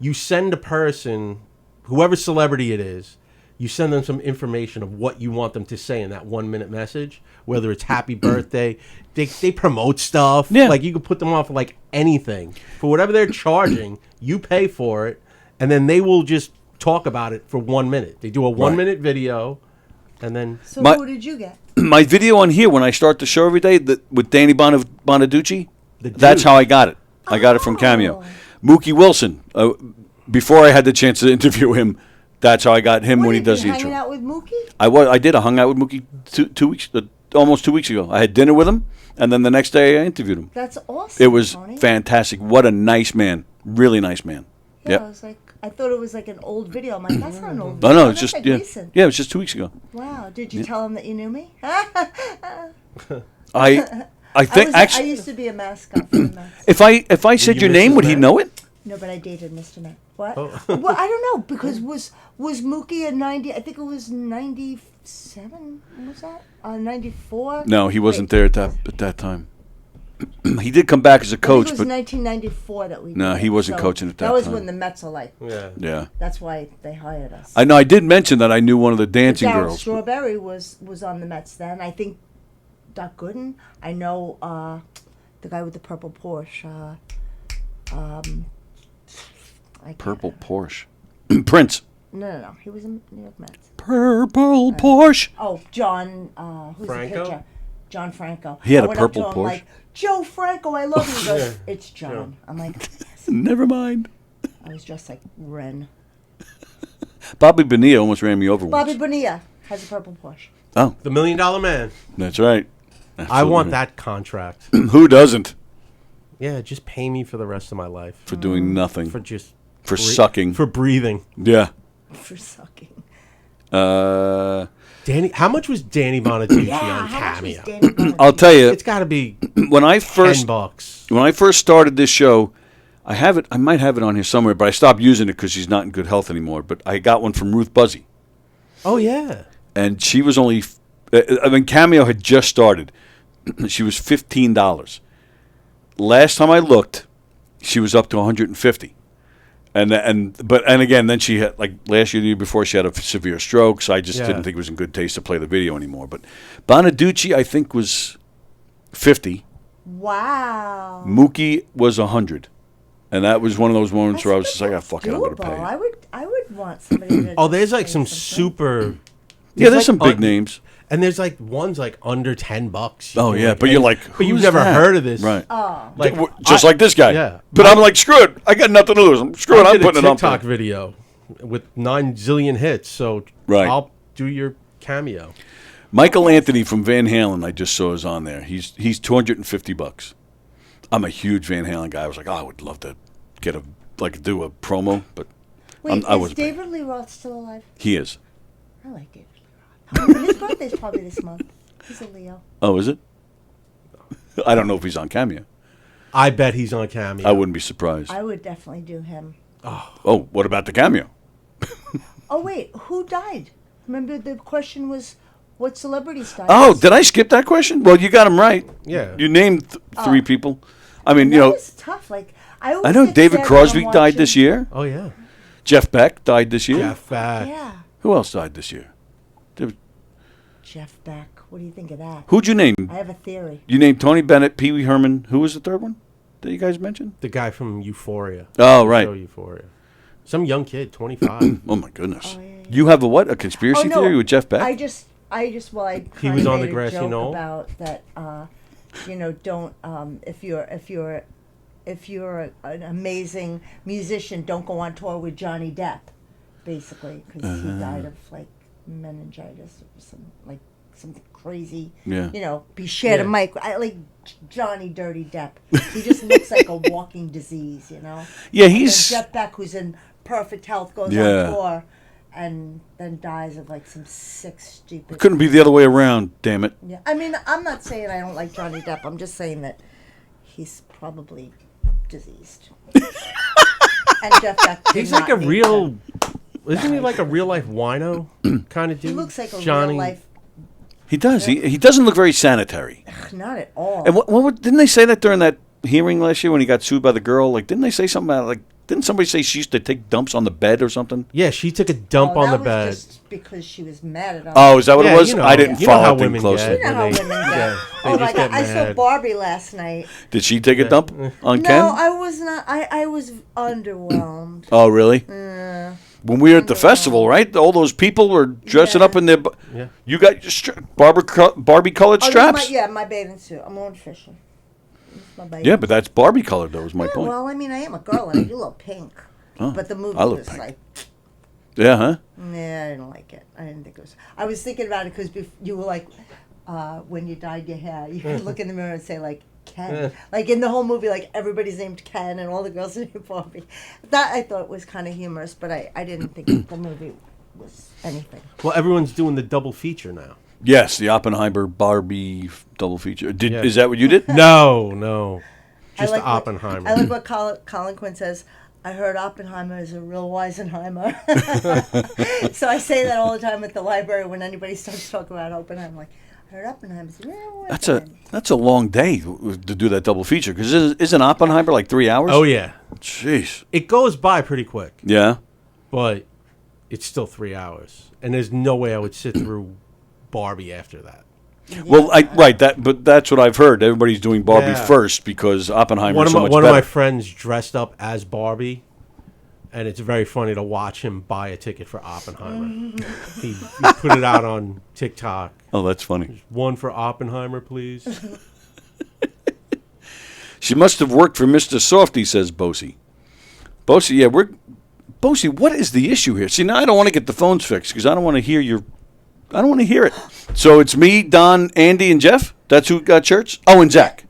you send a person, whoever celebrity it is, you send them some information of what you want them to say in that 1 minute message. Whether it's happy birthday, they promote stuff. Yeah. Like you can put them on for like anything for whatever they're charging. You pay for it, and then they will just talk about it for 1 minute. They do a 1 minute video, and then So My- who did you get? My video on here when I start the show every day with Danny Bonaducci, The that's dude. how I got it. I got it from Cameo. Oh. Mookie Wilson. Before I had the chance to interview him, that's how I got him What, when he you've does been the hanging intro. out with Mookie? I did. I hung out with Mookie almost 2 weeks ago. I had dinner with him, and then the next day I interviewed him. That's awesome. It was Tony. fantastic. What a nice man. Really nice man. Yeah, Yep. I was like, I thought it was like an old video. I'm like, that's not an old Oh video. no, That's it's just like yeah, recent. yeah. It was just 2 weeks ago. Wow. Did you tell him that you knew me? I think I actually, used to be a mascot for the Mets. if I said you your name, Mrs. would he Met? know it? No, but I dated Mr. Met. What? Oh. Well, I don't know because was Mookie a 90? I think it was 97. What was that? 94. No, he wasn't Wait, there at that time. He did come back as a I think coach, it was but 1994 that we. No, did he it. wasn't coaching at that That was time. when the Mets are like. Yeah. yeah. That's why they hired us. I know. I did mention that I knew one of the dancing Darryl girls. Strawberry was on the Mets then. I think Doc Gooden. I know the guy with the purple Porsche. Purple Porsche. Prince. No. He was in New York Mets. Purple Porsche. Oh, John. Who's Franco? the pitcher? John Franco. He had I a went up purple to him Porsche? like, Joe Franco, I love you. He goes, Yeah. it's John. I'm like, yes. Never mind. I was dressed like Ren. Bobby Bonilla almost ran me over Bobby once. Bonilla has a purple Porsche. Oh, The $1 Million Man. that's right. I Absolutely want right. that contract. Who doesn't? Yeah, just pay me for the rest of my life. For doing nothing. For just For sucking. For breathing. Yeah. For sucking. Danny, how much was Danny Bonaducci Yeah, on how much was Cameo? Danny Bonaducci? I'll tell you, It's got to be when I first $10. when I first started this show, I have it. I might have it on here somewhere, but I stopped using it because she's not in good health anymore. But I got one from Ruth Buzzy, Oh yeah. and she was only. I mean, Cameo had just started. She was $15. Last time I looked, she was up to $150. And again, then she had, like last year, the year before, she had a severe stroke, so I just Yeah. didn't think it was in good taste to play the video anymore. But Bonaducci, I think, was $50. Wow. Mookie was $100. And that was one of those moments where I was just like, "Ah, fuck it, I'm going to Doable. pay." I would want somebody to. Oh, there's like say some something. super. Yeah, there's like some big names. And there's like ones like under $10. Oh, You yeah, know, but you're like, but you've who's never that? heard of this, Right. Like Just like this guy. Yeah. But I'm like, screw it. I got nothing to lose. Screw it. I I'm did a putting it up. TikTok video with 9 zillion hits, so Right. I'll do your cameo. Michael Anthony from Van Halen, I just saw is on there. He's $250. I'm a huge Van Halen guy. I was like, I would love to get do a promo, but Wait, I is wasn't David Lee Roth still alive? he is. I like David Lee Roth. His birthday's probably this month. He's a Leo. Oh, is it? I don't know if he's on Cameo. I bet he's on cameo. I wouldn't be surprised. I would definitely do him. Oh, what about the Cameo? Oh wait, who died? Remember the question was, what celebrities died? Oh, did I skip that question? Well, you got him right. Yeah. You named 3 people. I mean, That was tough. Like I know David David Crosby died this year. Oh yeah. Jeff Beck died this year. Jeff Beck. Yeah, Who else died this year? Jeff Beck. What do you think of that? Who'd you name? I have a theory. You named Tony Bennett, Pee Wee Herman. Who was the third one that you guys mentioned? The guy from Euphoria. Oh, The right. show Euphoria. Some young kid, 25. Oh my goodness. Oh, yeah. You have a what? A conspiracy Oh, no. theory with Jeff Beck? I just well, I He was kinda on the made a grassy joke knoll? about that. Don't if you're an amazing musician, don't go on tour with Johnny Depp, basically, because he died of like meningitis or something crazy. Yeah. He shared a mic. I like Johnny Dirty Depp. He just looks like a walking disease, Yeah, And then he's. Jeff Beck, who's in perfect health, goes Yeah. on tour and then dies of like some sick, stupid. Couldn't be the other way around, damn it. Yeah, I mean, I'm not saying I don't like Johnny Depp. I'm just saying that he's probably diseased. And Jeff Beck did He's like not a need real. to- Isn't he like a real life wino kind of dude? He looks like a Johnny. real life. He does. He doesn't look very sanitary. Not at all. And what didn't they say that during that hearing last year when he got sued by the girl? Like, didn't they say something about, like, didn't somebody say she used to take dumps on the bed or something? Yeah, she took a dump on the that bed. was just because she was mad at him. Oh, is that what Yeah, it was? you know- I didn't you know how follow things women closely. get. You know how They- women get. yeah, they Oh my just God! get I saw mad. Barbie last night. Did she take a dump on Ken? No, I was not. I was underwhelmed. Oh, really? When we were at the festival, right? All those people were dressing Yeah. up in their. Yeah. You got your Barbie colored Oh, this is straps? my bathing suit. I'm going fishing. This is my bathing Yeah, but that's Barbie colored, though, was my Yeah, point. well, I mean, I am a girl and I do love pink. Oh, But the movie I love was pink. like, Yeah, huh? nah, I didn't like it. I didn't think it was. I was thinking about it because you were like, when you dyed your hair, you could look in the mirror and say, like, Ken. Like in the whole movie, like everybody's named Ken and all the girls are named Barbie. That I thought was kind of humorous, but I didn't think the movie was anything. Well, everyone's doing the double feature now. Yes, the Oppenheimer Barbie double feature. Yeah. Is that what you did? No. Just I like Oppenheimer. I like what Colin Quinn says. I heard Oppenheimer is a real Weisenheimer. So I say that all the time at the library when anybody starts talking about Oppenheimer. I'm like, I heard Oppenheimer's a real Weisenheimer. That's a long day to do that double feature because isn't Oppenheimer like 3 hours? Oh, yeah. Jeez. It goes by pretty quick. Yeah. But it's still 3 hours. And there's no way I would sit through Barbie after that. Well, but that's what I've heard. Everybody's doing Barbie first because Oppenheimer is so much better. One of my friends dressed up as Barbie, and it's very funny to watch him buy a ticket for Oppenheimer. he put it out on TikTok. Oh, that's funny. One for Oppenheimer, please. She must have worked for Mr. Softy, says Bosie. Bosie, yeah, Bosie, what is the issue here? See, now I don't want to get the phones fixed because I don't want to hear I don't want to hear it. So it's me, Don, Andy, and Jeff? That's who got church? Oh, and Zach.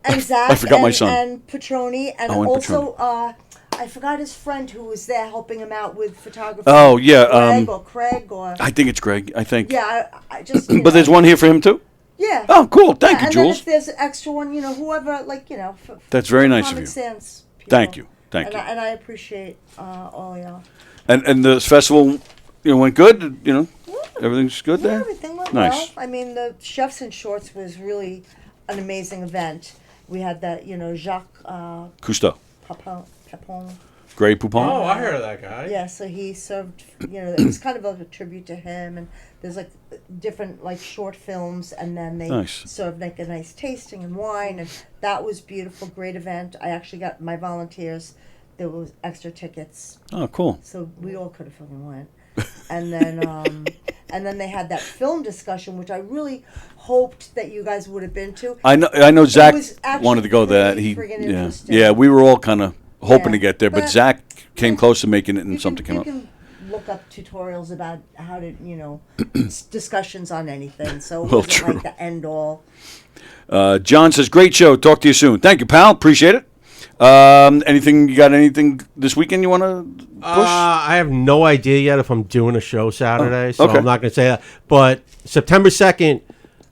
And Zach. I forgot my son. And Petroni. And and also, I forgot his friend who was there helping him out with photography. Oh, yeah. Craig or... I think it's Greg, I think. Yeah, I just... But there's one here for him, too? Yeah. Oh, cool. Thank you, and Jules. And then if there's an extra one, whoever, That's very nice of common you. sense people. Thank you. Thank you. And I appreciate all y'all. And the festival, went good? Everything's good there? Everything went nice. well. I mean, the Chefs in Shorts was really an amazing event. We had that, Jacques Cousteau. Pepon. Grey Poupon? Oh, I heard of that guy. Yeah, so he served, it was kind of like a tribute to him. And there's different short films, and then they served a nice tasting and wine. And that was beautiful, great event. I actually got my volunteers. There was extra tickets. Oh, cool. So we all could have fucking went. And then they had that film discussion, which I really hoped that you guys would have been to. I know Zach actually wanted to go there. interesting. Yeah, we were all kind of hoping to get there, but Zach came close to making it, and something came up. You can look up tutorials about how to, discussions on anything. So it wasn't like the end all. John says, "Great show. Talk to you soon." Thank you, pal. Appreciate it. You got anything this weekend you want to push? I have no idea yet if I'm doing a show Saturday, so okay. I'm not going to say that. But September 2nd,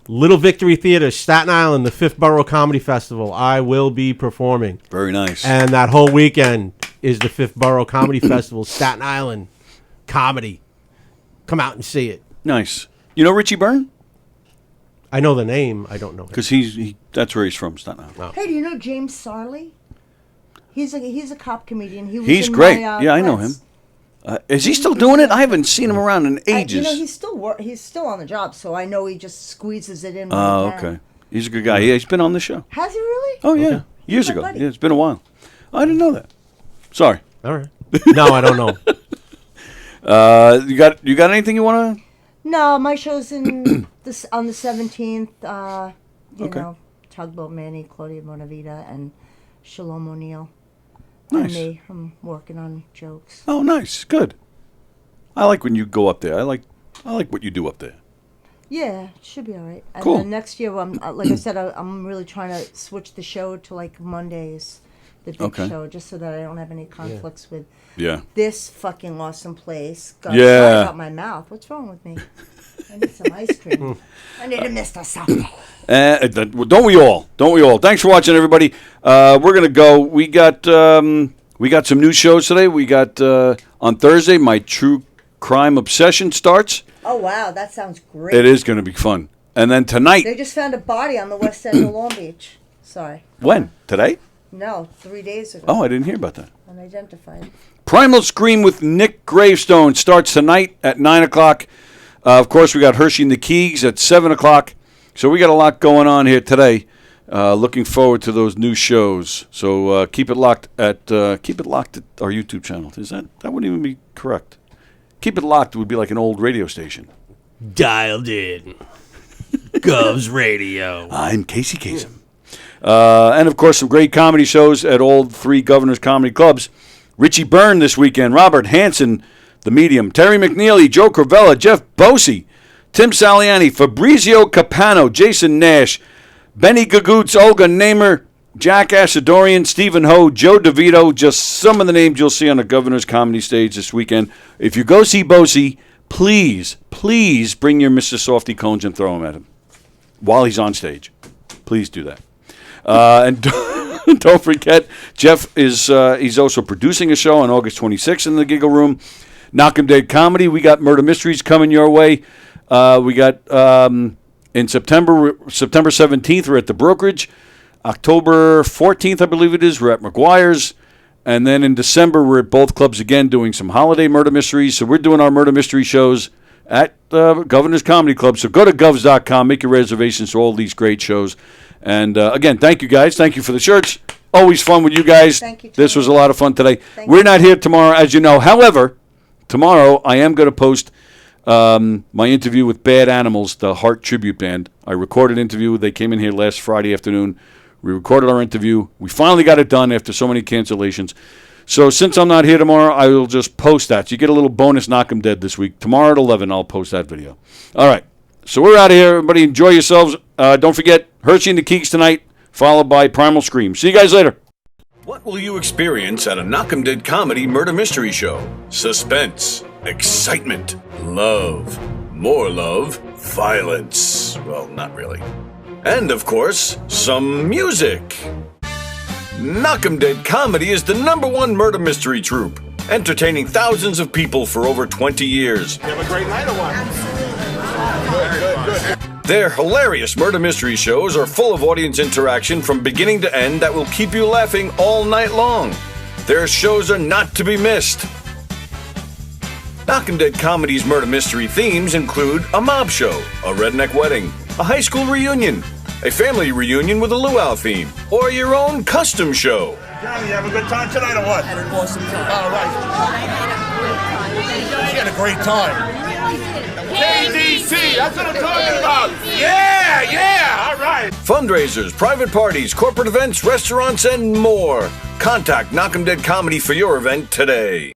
Little Victory Theater, Staten Island, the Fifth Borough Comedy Festival. I will be performing. Very nice. And that whole weekend is the Fifth Borough Comedy Festival, Staten Island comedy. Come out and see it. Nice. You know Richie Byrne? I know the name. I don't know him. Because that's where he's from, Staten Island. Oh. Hey, do you know James Sarley? He's a cop comedian. He's great. I know him. Is he still doing it? I haven't seen him around in ages. He's still on the job, so I know he just squeezes it in. Oh, okay. He's a good guy. Yeah, he's been on the show. Has he really? Oh, yeah. Years ago. Yeah, it's been a while. I didn't know that. Sorry. All right. No, I don't know. You got anything you want to? No, my show's on the 17th. Tugboat Manny, Claudia Bonavita, and Shalom O'Neill. Nice. And me. I'm working on jokes. Oh, nice. Good. I like when you go up there. I like what you do up there. Yeah, it should be all right. And Cool. then next year, like I said, I'm really trying to switch the show to Mondays, the big show, just so that I don't have any conflicts with this fucking awesome place. God, sorry about my mouth. What's wrong with me? I need some ice cream. I need a Mr. Something. Don't we all? Don't we all? Thanks for watching, everybody. We're gonna go. We got some new shows today. We got on Thursday, my True Crime Obsession starts. Oh wow, that sounds great. It is gonna be fun. And then tonight. They just found a body on the west end of Long Beach. Sorry. When? Today? No, 3 days ago. Oh, I didn't hear about that. Unidentified. Primal Scream with Nick Gravestone starts tonight at 9 o'clock. Of course, we got Hershey and the Keegs at 7 o'clock. So we got a lot going on here today. Looking forward to those new shows. So keep it locked at our YouTube channel. That wouldn't even be correct. Keep it locked would be like an old radio station. Dialed in. Govs Radio. I'm Casey Kasem. And, of course, some great comedy shows at all three Governors Comedy Clubs. Richie Byrne this weekend, Robert Hansen, The Medium, Terry McNeely, Joe Cravella, Jeff Bosie, Tim Saliani, Fabrizio Capano, Jason Nash, Benny Gagoots, Olga Namer, Jack Asadorian, Stephen Ho, Joe DeVito, just some of the names you'll see on the Governor's Comedy Stage this weekend. If you go see Bosie, please bring your Mr. Softy cones and throw them at him while he's on stage. Please do that. And don't forget, Jeff is he's also producing a show on August 26th in the Giggle Room. Knockem Dead Comedy. We got Murder Mysteries coming your way. We got in September 17th, we're at the Brokerage. October 14th, I believe it is, we're at McGuire's. And then in December, we're at both clubs again doing some holiday murder mysteries. So we're doing our murder mystery shows at Governor's Comedy Club. So go to govs.com, make your reservations for all these great shows. And again, thank you guys. Thank you for the shirts. Always fun with you guys. Thank you, This Tony. was a lot of fun today. Thank We're you. not here tomorrow, as you know. However, tomorrow I am going to post my interview with Bad Animals, the Heart Tribute Band. I recorded an interview. They came in here last Friday afternoon. We recorded our interview. We finally got it done after so many cancellations. So since I'm not here tomorrow, I will just post that. So you get a little bonus Knockem Dead this week. Tomorrow at 11, I'll post that video. All right. So we're out of here. Everybody enjoy yourselves. Don't forget, Hershey and the Keeks tonight, followed by Primal Scream. See you guys later. What will you experience at a Knockem Dead Comedy Murder Mystery Show? Suspense, excitement, love, more love, violence. Well, not really. And, of course, some music. Knockem Dead Comedy is the #1 murder mystery troupe, entertaining thousands of people for over 20 years. Have a great night or what? Their hilarious murder mystery shows are full of audience interaction from beginning to end that will keep you laughing all night long. Their shows are not to be missed. Knockem Dead Comedy's murder mystery themes include a mob show, a redneck wedding, a high school reunion, a family reunion with a luau theme, or your own custom show. Johnny, you have a good time tonight or what? Had an awesome time. All right. She had a great time. KDC, that's what I'm talking about. Yeah, all right. Fundraisers, private parties, corporate events, restaurants, and more. Contact Knockem Dead Comedy for your event today.